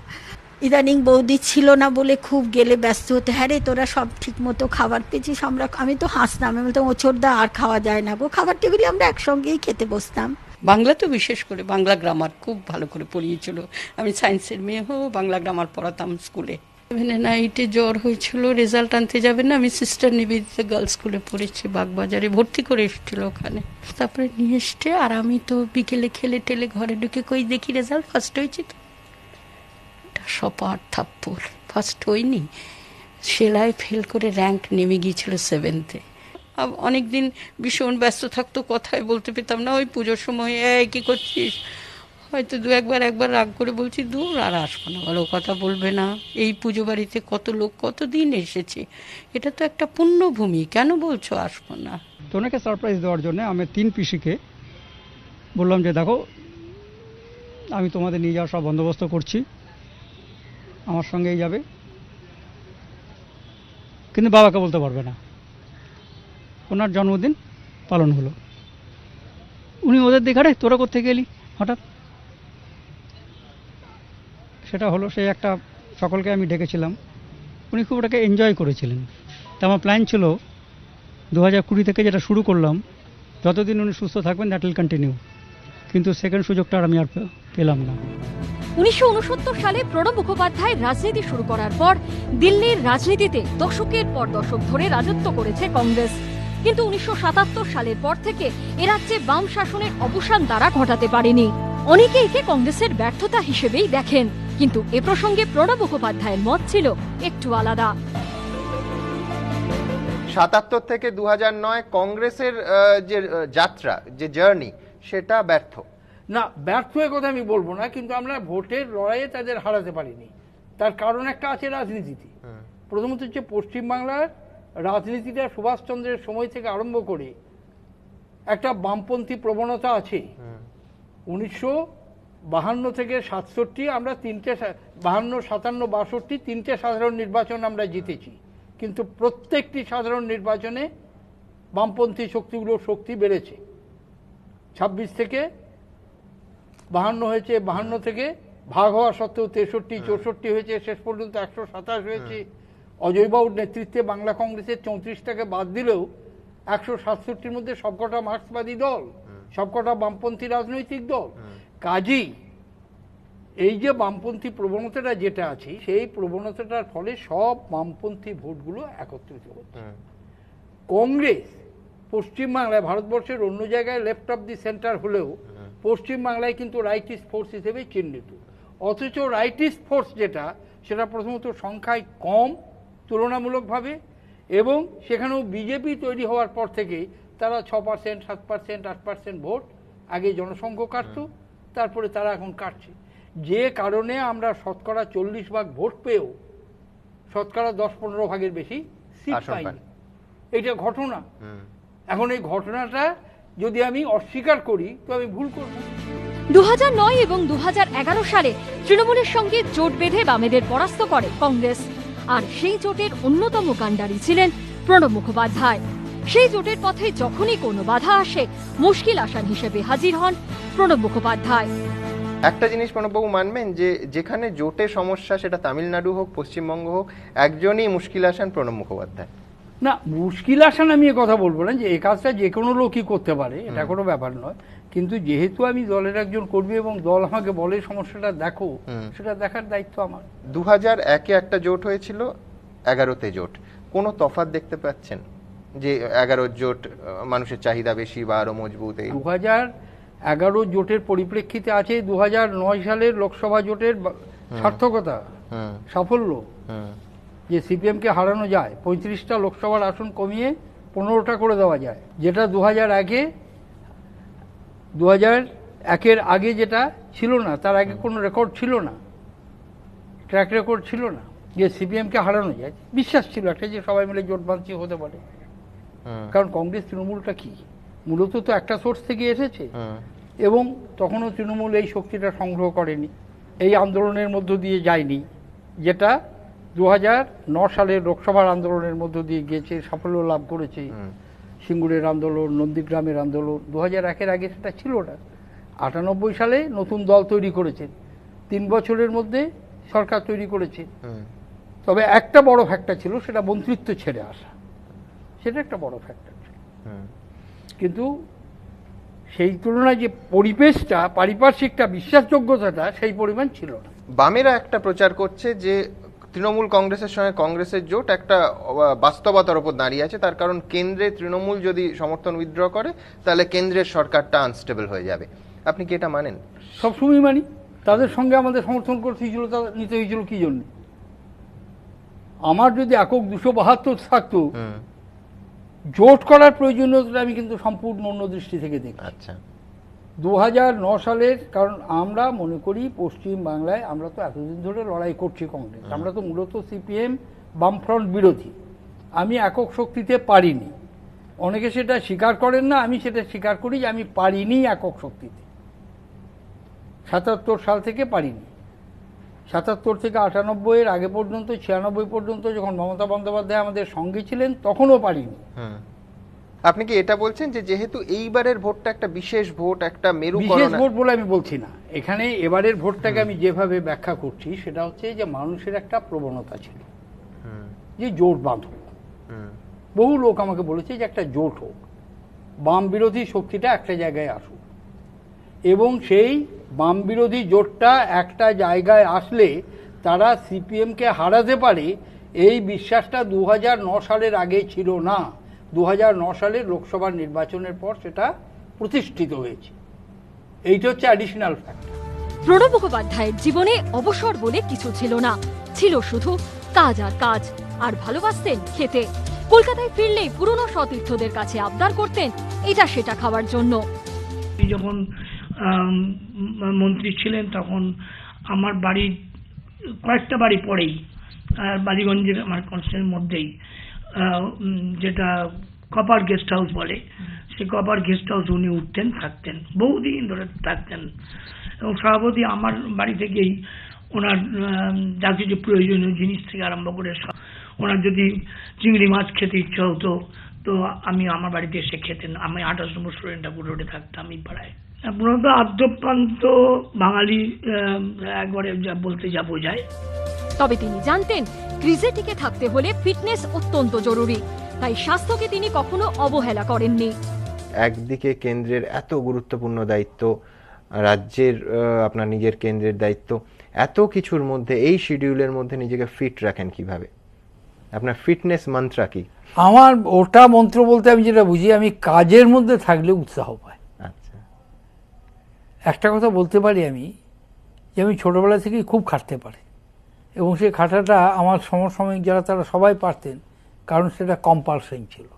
Speaker 1: ইদানিং বৌদি ছিল না বলে খুব গেলে ব্যস্ত হতে, হ্যাঁ রে তোরা সব ঠিক মতো খাবার পেয়েছিস? আমি তো হাসতাম, আমি বলতাম ও ছোটদা আর খাওয়া যায় না গো। খাবার টেবিলে আমরা একসঙ্গেই খেতে বসতাম। বাংলা তো বিশেষ করে বাংলা গ্রামার খুব ভালো করে পড়িয়েছিল। আমি সায়েন্সের মেয়ে হো, বাংলা গ্রামার পড়াতাম স্কুলে। 7-8 জ্বর হয়েছিল, রেজাল্ট আনতে যাবে না, আমি সিস্টার নিবেদিতা গার্লস স্কুলে পড়েছি, বাগবাজারে ভর্তি করে এসেছিল ওখানে। তারপরে নিয়ে এসছে, আর আমি তো বিকেলে খেলে টেলে ঘরে ঢুকে কই দেখি রেজাল্ট ফার্স্ট হয়েছে। তো সপার থাপ্পড়, ফার্স্ট হইনি, সেলাই ফেল করে র্যাঙ্ক নেমে গিয়েছিল 7th। অনেকদিন ভীষণ ব্যস্ত থাকতো, কথাই বলতে পেতাম না। ওই পুজোর সময় কি করছিস, হয়তো একবার রাগ করে বলছি দূর আর আসবো না, ভালো কথা বলবে না। এই পুজো বাড়িতে কত লোক কতদিন এসেছে, এটা তো একটা পুণ্যভূমি, কেন বলছো আসবো না?
Speaker 12: তো ওনাকে সারপ্রাইজ দেওয়ার জন্য আমি 3 পিসিকে বললাম যে দেখো আমি তোমাদের নিয়ে যাওয়ার সব বন্দোবস্ত করছি, আমার সঙ্গেই যাবে, কিন্তু বাবাকে বলতে পারবে না। ওনার জন্মদিন পালন হলো, উনি ওদের দেখারে তোরা কোত্থেকে এলি হঠাৎ, সেটা হলো। সেই একটা সকলকে আমি ডেকেছিলাম, উনি খুব ওটাকে এনজয় করেছিলেন। তা আমার প্ল্যান ছিল 2020 থেকে যেটা শুরু করলাম, যতদিন উনি সুস্থ থাকবেন দ্যাট উইল কন্টিনিউ, কিন্তু সেকেন্ড সুযোগটা আর আমি আর পেলাম না।
Speaker 2: 1969 সালে প্রণব মুখোপাধ্যায় রাজনীতি শুরু করার পর দিল্লির রাজনীতিতে দশকের পর দশক ধরে রাজত্ব করেছে কংগ্রেস, কিন্তু 1977 সালের পর থেকে এ রাজ্যে বাম শাসনের অবসান তারা ঘটাতে পারেনি। অনেকে একে কংগ্রেসের ব্যর্থতা হিসেবেই দেখেন, কিন্তু এ প্রসঙ্গে প্রণব মুখোপাধ্যায়ের মত ছিল একটু আলাদা।
Speaker 8: 77 থেকে 2009 কংগ্রেসের যে যাত্রা, যে জার্নি, সেটা ব্যর্থ
Speaker 9: না। ব্যর্থ এ কথা আমি বলবো না, কিন্তু আমরা ভোটের লড়াইয়ে তাদের হারাতে পারিনি। তার কারণ একটা আছে রাজনীতিতে। প্রথমত হচ্ছে পশ্চিমবাংলার রাজনীতিটা সুভাষচন্দ্রের সময় থেকে আরম্ভ করে একটা বামপন্থী প্রবণতা আছে। 1952 থেকে 67 আমরা 52, 57, 62 তিনটে সাধারণ নির্বাচন আমরা জিতেছি, কিন্তু প্রত্যেকটি সাধারণ নির্বাচনে বামপন্থী শক্তিগুলোর শক্তি বেড়েছে। 26 থেকে 52 হয়েছে, 52 থেকে ভাগ হওয়া সত্ত্বেও 63, 64 হয়েছে, শেষ পর্যন্ত 127 হয়েছে। অজয়বাবুর নেতৃত্বে বাংলা কংগ্রেসের 34টাকে বাদ দিলেও 167-র মধ্যে সবকটা মার্ক্সবাদী দল, সবকটা বামপন্থী রাজনৈতিক দল। কাজেই এই যে বামপন্থী প্রবণতাটা যেটা আছে, সেই প্রবণতাটার ফলে সব বামপন্থী ভোটগুলো একত্রিত হচ্ছে। কংগ্রেস পশ্চিমবাংলায়, ভারতবর্ষের অন্য জায়গায় লেফট অফ দি সেন্টার হলেও পশ্চিমবাংলায় কিন্তু রাইটিস্ট ফোর্স হিসেবে চিহ্নিত। অথচ রাইটিস্ট ফোর্স যেটা, সেটা প্রথমত সংখ্যায় কম তুলনামূলকভাবে, এবং সেখানেও বিজেপি তৈরি হওয়ার পর থেকে তারা 6%, 7%, 8% ভোট আগে জনসংখ্যা কাটত, তারপরে তারা এখন কাটছে। যে কারণে আমরা শতকরা 40 ভাগ ভোট পেয়েও শতকরা 10-15 ভাগের বেশি সিট পাইনি। এটা ঘটনা। এখন এই ঘটনাটা যদি আমি অস্বীকার করি তো আমি ভুল করব।
Speaker 2: 2009 এবং 2011 সালে তৃণমূলের সঙ্গে জোট বেঁধে বামেদের পরাস্ত করে কংগ্রেস, আর সেই জোটের অন্যতম কাণ্ডারি ছিলেন প্রণব মুখোপাধ্যায়। সেই জোটের পথে যখনই কোনো বাধা আসে, মুশকিল আসান হিসেবে হাজির হন প্রণব মুখোপাধ্যায়।
Speaker 8: একটা জিনিস প্রণববাবু মানবেন যে যেখানে জোটের সমস্যা, সেটা তামিলনাড়ু হোক, পশ্চিমবঙ্গ হোক, একজনই মুশকিল আসান প্রণব মুখোপাধ্যায়।
Speaker 9: না, মুশকিল আসান আমি কথা বলবো না, যে এই কাজটা যে কোনো লোকই করতে পারে, এটা কোনো ব্যাপার নয়। কিন্তু যেহেতু আমি দলের একজন কর্মী এবং দল আমাকে বলে সমস্যাটা দেখো, সেটা দেখার দায়িত্ব আমার।
Speaker 8: 2001-এ একটা জোট হয়েছিল, 11তে জোট, কোনো তফাৎ দেখতে পাচ্ছেন যে 11 জোট মানুষের চাহিদা বেশি বা আরো মজবুত?
Speaker 9: 2011 জোটের পরিপ্রেক্ষিতে আছে 2009 সালের লোকসভা জোটের সার্থকতা, সাফল্য, যে সিপিএমকে হারানো যায়, 35টা লোকসভার আসন কমিয়ে 15টা করে দেওয়া যায়, যেটা 2001-এর আগে যেটা ছিল না, তার আগে কোনো রেকর্ড ছিল না, ট্র্যাক রেকর্ড ছিল না, যে সিপিএমকে হারানো যায়। বিশ্বাস ছিল একটা যে সবাই মিলে জোট বাঁধছি হতে পারে, কারণ কংগ্রেস তৃণমূলটা কি মূলত তো একটা সোর্স থেকে এসেছে, এবং তখনও তৃণমূল এই শক্তিটা সংগ্রহ করেনি, এই আন্দোলনের মধ্য দিয়ে যায়নি, যেটা 2009 সালের লোকসভার আন্দোলনের মধ্য দিয়ে গিয়েছে, সাফল্য লাভ করেছে। সিঙ্গুরের আন্দোলন, নন্দীগ্রামের আন্দোলন, 2001-এর আগে সেটা ছিল না। 98 সালে নতুন দল তৈরি করেছে, 3 বছরের মধ্যে সরকার তৈরি করেছে। তবে একটা বড় ফ্যাক্টর ছিল, সেটা মন্ত্রিত্ব ছেড়ে আসা, সেটা একটা বড় ফ্যাক্টর ছিল। কিন্তু সেই তুলনায় যে পরিবেশটা, পারিপার্শ্বিকটা, বিশ্বাসযোগ্যতাটা সেই পরিমাণ ছিল না।
Speaker 8: বামেরা একটা প্রচার করছে যে তৃণমূল কংগ্রেসের সঙ্গে কংগ্রেসের জোট একটা বাস্তবতার উপর দাঁড়িয়ে আছে, তার কারণ কেন্দ্রে তৃণমূল যদি সমর্থন উইথড্র করে তাহলে কেন্দ্রের সরকারটা আনস্টেবল হয়ে যাবে। আপনি কি এটা মানেন?
Speaker 9: সবসময় মানি। তাদের সঙ্গে আমাদের সমর্থন করতে হয়েছিল, তা নিতে হয়েছিল কি জন্য? আমার যদি একক 272 থাকতো, জোট করার প্রয়োজনীয়তা আমি কিন্তু সম্পূর্ণ অন্য দৃষ্টি থেকে দেখি।
Speaker 8: আচ্ছা,
Speaker 9: 2009 সালের, কারণ আমরা মনে করি পশ্চিম বাংলায় আমরা তো এতদিন ধরে লড়াই করছি কংগ্রেস, আমরা তো মূলত সিপিএম বামফ্রন্ট বিরোধী। আমি একক শক্তিতে পারিনি, অনেকে সেটা স্বীকার করেন না, আমি সেটা স্বীকার করি যে আমি পারিনি একক শক্তিতে। 77 সাল থেকে পারিনি, 77 থেকে 98-এর আগে পর্যন্ত, 96 পর্যন্ত যখন মমতা বন্দ্যোপাধ্যায় আমাদের সঙ্গে ছিলেন তখনও পারিনি।
Speaker 8: আপনি কি এটা বলছেন যে যেহেতু এইবারের ভোটটা একটা বিশেষ ভোট, একটা মেরুকরণ?
Speaker 9: বিশেষ ভোট বলে আমি বলছি না, এখানে এবারের ভোটটাকে আমি যেভাবে ব্যাখ্যা করছি সেটা হচ্ছে যে মানুষের একটা প্রবণতা ছিল যে জোট বাঁধো। বহু লোক আমাকে বলেছে যে একটা জোট হোক, বাম বিরোধী শক্তিটা একটা জায়গায় আসুক, এবং সেই বাম বিরোধী জোটটা একটা জায়গায় আসলে তারা সিপিএমকে হারাতে পারে, এই বিশ্বাসটা 2009 সালের আগে ছিল না। 2009 সালের লোকসভা নির্বাচনের পর সেটা প্রতিষ্ঠিত হয়েছে। এইটা হচ্ছে অ্যাডিশনাল ফ্যাক্টর।
Speaker 2: প্রণব মুখোপাধ্যায়ের জীবনে অবসর বলে কিছু ছিল না, ছিল শুধু কাজ আর কাজ, আর ভালোবাসতেন খেতে। কলকাতায় ফিরলেই পুরনো সতীর্থদের কাছে আবদার করতেন এটা সেটা খাওয়ার জন্য।
Speaker 18: যখন মন্ত্রী ছিলেন তখন আমার বাড়ির কয়েকটা বাড়ি পরেই, বালিগঞ্জের আমার কনস্টিটিউয়েন্সির মধ্যেই, যেটা কপার গেস্ট হাউস বলে, সেই কপার গেস্ট হাউস উনি উঠতেন, থাকতেন, বহুদিন ধরে থাকতেন। এবং সভাপতি আমার বাড়ি থেকেই ওনার যা কিছু প্রয়োজনীয় জিনিস থেকে আরম্ভ করে ওনার যদি চিংড়ি মাছ খেতে ইচ্ছা হতো তো আমি আমার বাড়িতে এসে খেতেন। আমি 28 নম্বর স্টুডেন্ট রোডে থাকতাম এই পাড়ায়। মূলত আদ্যপ্রান্ত বাঙালি একবারে বলতে যা বোঝায়।
Speaker 2: তবে তিনি জানতেন ক্রিজে টিকে থাকতে হলে ফিটনেস অত্যন্ত জরুরি, তাই স্বাস্থ্যকে তিনি কখনো অবহেলা করেননি।
Speaker 8: একদিকে কেন্দ্রের এত গুরুত্বপূর্ণ দায়িত্ব, রাজ্যের আপনার নিজের কেন্দ্রের দায়িত্ব, এত কিছুর মধ্যে এই শিডিউলের মধ্যে নিজেকে ফিট রাখেন কিভাবে? আপনার ফিটনেস মন্ত্র কি?
Speaker 9: আমার ওটা মন্ত্র বলতে আমি যেটা বুঝি, আমি কাজের মধ্যে থাকলে উৎসাহ পাই।
Speaker 8: আচ্ছা,
Speaker 9: একটা কথা বলতে পারি আমি, যে আমি ছোটবেলা থেকেই খুব খাটতে পারি, এবং সেই খাটাটা আমার সমসাময়িক যারা তারা সবাই পারতেন, কারণ সেটা কম্পালশন ছিল।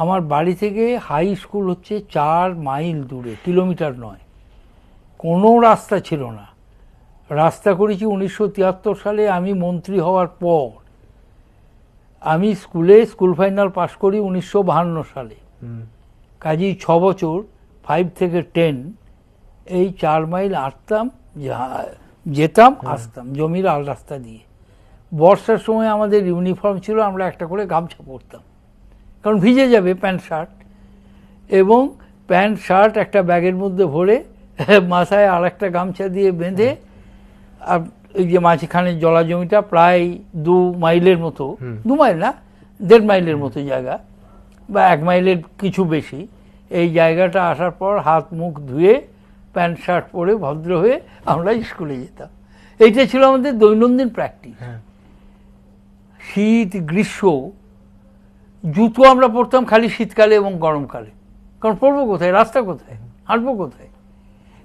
Speaker 9: আমার বাড়ি থেকে হাই স্কুল হচ্ছে 4 মাইল দূরে, কিলোমিটার নয়। কোনো রাস্তা ছিল না। রাস্তা করেছি 1973 সালে আমি মন্ত্রী হওয়ার পর। আমি স্কুল ফাইনাল পাশ করি 1952 সালে। কাজেই 6 বছর 5 থেকে 10 এই 4 মাইল হাঁটতাম, যেতাম আসতাম জমির আল রাস্তা দিয়ে। বর্ষার সময় আমাদের ইউনিফর্ম ছিল, আমরা একটা করে গামছা পরতাম, কারণ ভিজে যাবে প্যান্ট শার্ট, এবং প্যান্ট শার্ট একটা ব্যাগের মধ্যে ভরে মাথায় আর একটা গামছা দিয়ে বেঁধে, আর এই যে মাঝখানে জলা জমিটা প্রায় 2 মাইলের মতো, 2 মাইল না 1.5 মাইলের মতো জায়গা, বা 1 মাইলের কিছু বেশি, এই জায়গাটা আসার পর হাত মুখ ধুয়ে প্যান্ট শার্ট পরে ভদ্র হয়ে আমরা স্কুলে যেতাম। এইটা ছিল আমাদের দৈনন্দিন প্র্যাকটিস। শীত গ্রীষ্ম জুতো আমরা পরতাম খালি শীতকালে এবং গরমকালে, কারণ পরবো কোথায়, রাস্তা কোথায়, হাঁটবো কোথায়।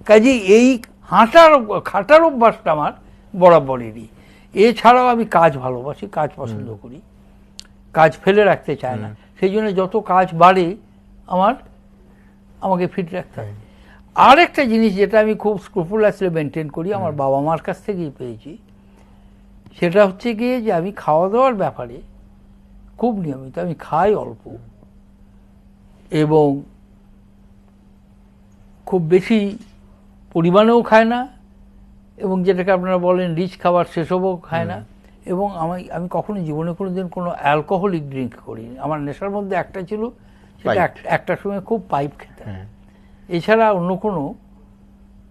Speaker 9: কাজেই এই খাটার অভ্যাসটা আমার বরাবরেরই। এছাড়াও আমি কাজ ভালোবাসি, কাজ পছন্দ করি, কাজ ফেলে রাখতে চায় না। সেই জন্য যত কাজ বাড়ে আমাকে ফিট রাখতে হয়। আর একটা জিনিস যেটা আমি খুব স্ক্রুপুলাসলি মেনটেন করি, আমার বাবা মার কাছ থেকেই পেয়েছি, সেটা হচ্ছে গিয়ে যে আমি খাওয়া দাওয়ার ব্যাপারে খুব নিয়মিত। আমি খাই অল্প এবং খুব বেশি পরিমাণেও খায় না, এবং যেটাকে আপনারা বলেন রিচ খাবার সেসবও খায় না। এবং আমি কখনো জীবনে কোনোদিন কোনো অ্যালকোহলিক ড্রিঙ্ক করিনি। আমার নেশার মধ্যে একটা ছিল, সেটা একটা সময় খুব পাইপ খেতাম। এছাড়া অন্য কোনো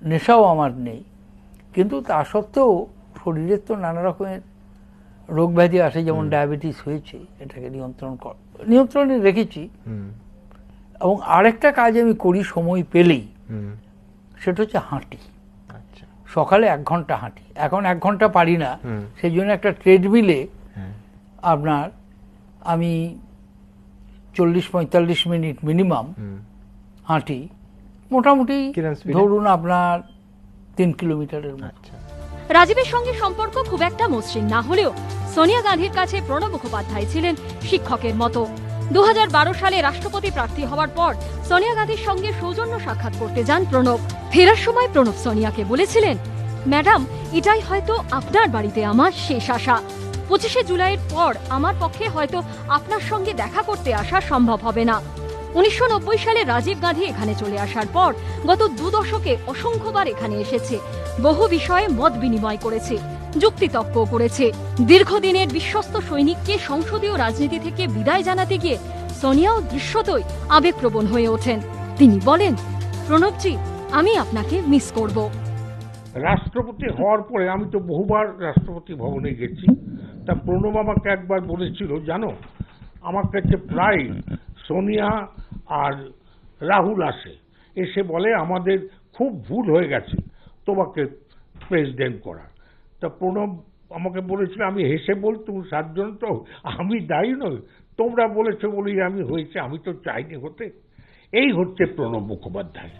Speaker 9: নেশাও আমার নেই। কিন্তু তা সত্ত্বেও শরীরের তো নানা রকমের রোগ ব্যাধি আসে, যেমন ডায়াবেটিস হয়েছে, এটাকে নিয়ন্ত্রণে রেখেছি। এবং আরেকটা কাজ আমি করি সময় পেলেই, সেটা হচ্ছে হাঁটি। সকালে 1 ঘন্টা হাঁটি। এখন 1 ঘন্টা পারি না, সেই জন্য একটা ট্রেডমিলে আমি 40-45 মিনিট মিনিমাম হাঁটি। মোটামুটি ধরুন আপনার 3 কিলোমিটারের মতো।
Speaker 2: রাজীবের সঙ্গে সম্পর্ক খুব একটা মসৃণ না হলেও সোনিয়া গান্ধীর কাছে প্রণব মুখোপাধ্যায় ছিলেন শিক্ষকের মতো। 2012 সালে রাষ্ট্রপতি প্রার্থী হওয়ার পর সোনিয়া গান্ধীর সঙ্গে সৌজন্য সাক্ষাৎ করতে যান প্রণব। ফেরার সময় প্রণব সোনিয়াকে বলেছিলেন, ম্যাডাম, এটাই হয়তো আপনার বাড়িতে আমার শেষ আসা। 25শে জুলাইয়ের পর আমার পক্ষে হয়তো আপনার সঙ্গে দেখা করতে আসা সম্ভব হবে না। 1990 সালে রাজীব গান্ধী এখানে চলে আসার পর গত 2 দশকে অসংখ্যবার এখানে এসেছে, বহু বিষয়ে মত বিনিময় করেছে, যুক্তিতর্ক করেছে। দীর্ঘদিনের বিশ্বস্ত সৈনিককে সংসদীয় রাজনীতি থেকে বিদায় জানাতে গিয়ে সোনিয়াও দৃশ্যতই আবেগপ্রবণ হয়ে ওঠেন। তিনি বলেন, প্রণবজি, আমি আপনাকে মিস করব।
Speaker 17: রাষ্ট্রপতি হওয়ার পরে আমি তো বহুবার রাষ্ট্রপতি ভবনে গেছি, তা প্রণব আমাকে একবার বলেছিল, জানো, আমার কাছে প্রায় সোনিয়া আর রাহুল এসে বলে আমাদের খুব ভুল হয়ে গেছে তোমাকে প্রেসিডেন্ট করা। তা প্রণব আমাকে বলেছিল, আমি হেসে বলতুম, 7 জন তো, আমি দায়ী নই, তোমরা বলেছো বলেই আমি হয়েছে, আমি তো চাইনি হতে। এই হচ্ছে প্রণব মুখোপাধ্যায়।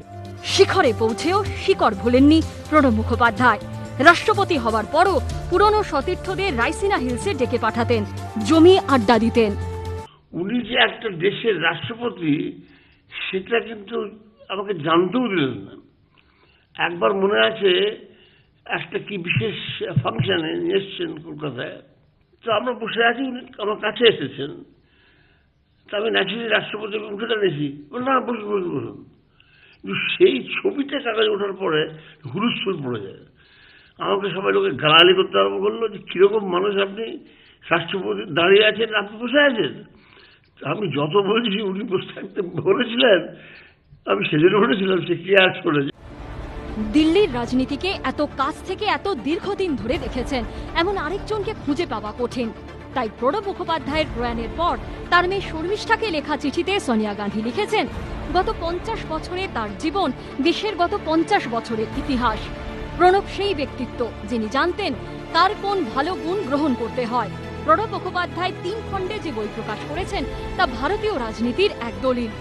Speaker 2: শিখরে পৌঁছেও শিকড় ভোলেননি প্রণব মুখোপাধ্যায়। রাষ্ট্রপতি হওয়ার পরও পুরনো সতীর্থদের রাইসিনা হিলসে ডেকে পাঠাতেন, জমি আড্ডা দিতেন।
Speaker 3: উনি যে একটা দেশের রাষ্ট্রপতি সেটা কিন্তু আমাকে জানতেও দিলেন না। একবার মনে আছে, একটা কি বিশেষ ফাংশনে নিয়ে এসছেন কলকাতায়, তো আমরা বসে আছি, উনি আমার কাছে এসেছেন, তা আমি ন্যাচুরালি রাষ্ট্রপতি উঠে দাঁড়িয়েছি, না বসুন বসুন বসুন। কিন্তু সেই ছবিটা কাগজে ওঠার পরে হুলস্থুল পড়ে যায়। আমাকে সবাই লোকে গালাগালি করতে আরম্ভ করলো যে কিরকম মানুষ আপনি, রাষ্ট্রপতি দাঁড়িয়ে আছেন, আপনি বসে আছেন। আমি যত বলেছি উনি বসে থাকতে বলেছিলেন, আমি সেজন্য বলেছিলাম, সে কি আর শোনে।
Speaker 2: দিল্লির রাজনীতিকে এত কাছ থেকে এত দীর্ঘদিন ধরে দেখেছেন এমন আরেকজনকে খুঁজে পাওয়া কঠিন। তাই প্রণব মুখোপাধ্যায়ের প্রয়াণের পর তার মেয়ে শর্মিষ্ঠাকে লেখা চিঠিতে সোনিয়া গান্ধী লিখেছেন, গত 50 বছরে তার জীবন দেশের গত 50 বছরের ইতিহাস। প্রণব সেই ব্যক্তিত্ব যিনি জানতেন কার কোন ভালো গুণ গ্রহণ করতে হয়। প্রণব মুখোপাধ্যায় 3 খণ্ডে যে বই প্রকাশ করেছেন তা ভারতীয় রাজনীতির এক দলিল।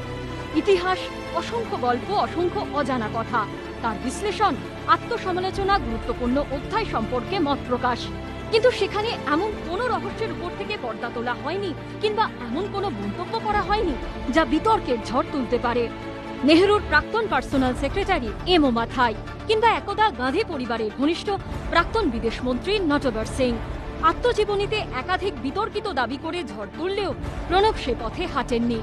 Speaker 2: ইতিহাস, অসংখ্য গল্প, অসংখ্য অজানা কথা, তার বিশ্লেষণ, আত্মসমালোচনা, গুরুত্বপূর্ণ অধ্যায় সম্পর্কে মত প্রকাশ। কিন্তু সেখানে এমন কোনো রহস্যের উপর থেকে পর্দা তোলা হয়নি কিংবা এমন কোনো মন্তব্য করা হয়নি যা বিতর্কের ঝড় তুলতে পারে। নেহরুর প্রাক্তন পার্সোনাল সেক্রেটারি এম মাথাই কিংবা একদা গান্ধী পরিবারের ঘনিষ্ঠ প্রাক্তন বিদেশ মন্ত্রী নটবর সিং আত্মজীবনীতে একাধিক বিতর্কিত দাবি করে ঝড় তুললেও প্রণব সে পথে হাঁটেননি।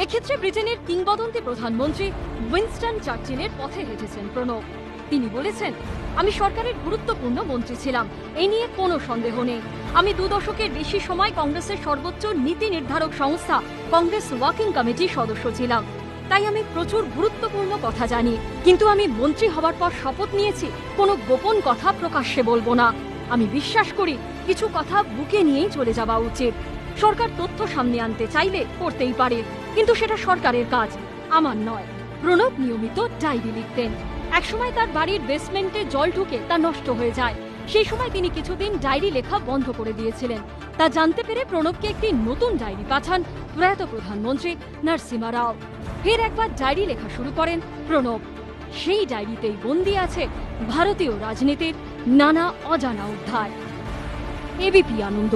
Speaker 2: এক্ষেত্রে ব্রিটেনের কিংবদন্তি প্রধানমন্ত্রী উইনস্টন চার্চিলের পথে হেঁটেছেন প্রণব। তিনি বলেছেন, আমি সরকারের গুরুত্বপূর্ণ মন্ত্রী ছিলাম, এই নিয়ে কোনো সন্দেহ নেই। আমি 2 দশকের বেশি সময় কংগ্রেসের সর্বোচ্চ নীতি নির্ধারক সংস্থা কংগ্রেস ওয়ার্কিং কমিটির সদস্য ছিলাম, তাই আমি প্রচুর গুরুত্বপূর্ণ কথা জানি। কিন্তু আমি মন্ত্রী হবার পর শপথ নিয়েছি কোনো গোপন কথা প্রকাশ্যে বলবো না। আমি বিশ্বাস করি কিছু কথা বুকে নিয়েই চলে যাওয়া উচিত। সরকার তথ্য সামনে আনতে চাইলে করতেই পারে, কিন্তু সেটা সরকারের কাজ, আমার নয়। প্রণব নিয়মিত ডায়েরি লিখতেন। একসময় তার বাড়ির বেসমেন্টে জল ঢুকে তা নষ্ট হয়ে যায়। সেই সময় তিনি কিছুদিন ডায়েরি লেখা বন্ধ করে দিয়েছিলেন। তা জানতে পেরে প্রণবকে একটি নতুন ডায়েরি পাঠান প্রয়াত প্রধানমন্ত্রী নরসিমহা রাও। ফের একবার ডায়েরি লেখা শুরু করেন প্রণব। সেই ডায়েরিতেই বন্দী আছে ভারতীয় রাজনীতির নানা অজানা অধ্যায়। এবিপি আনন্দ।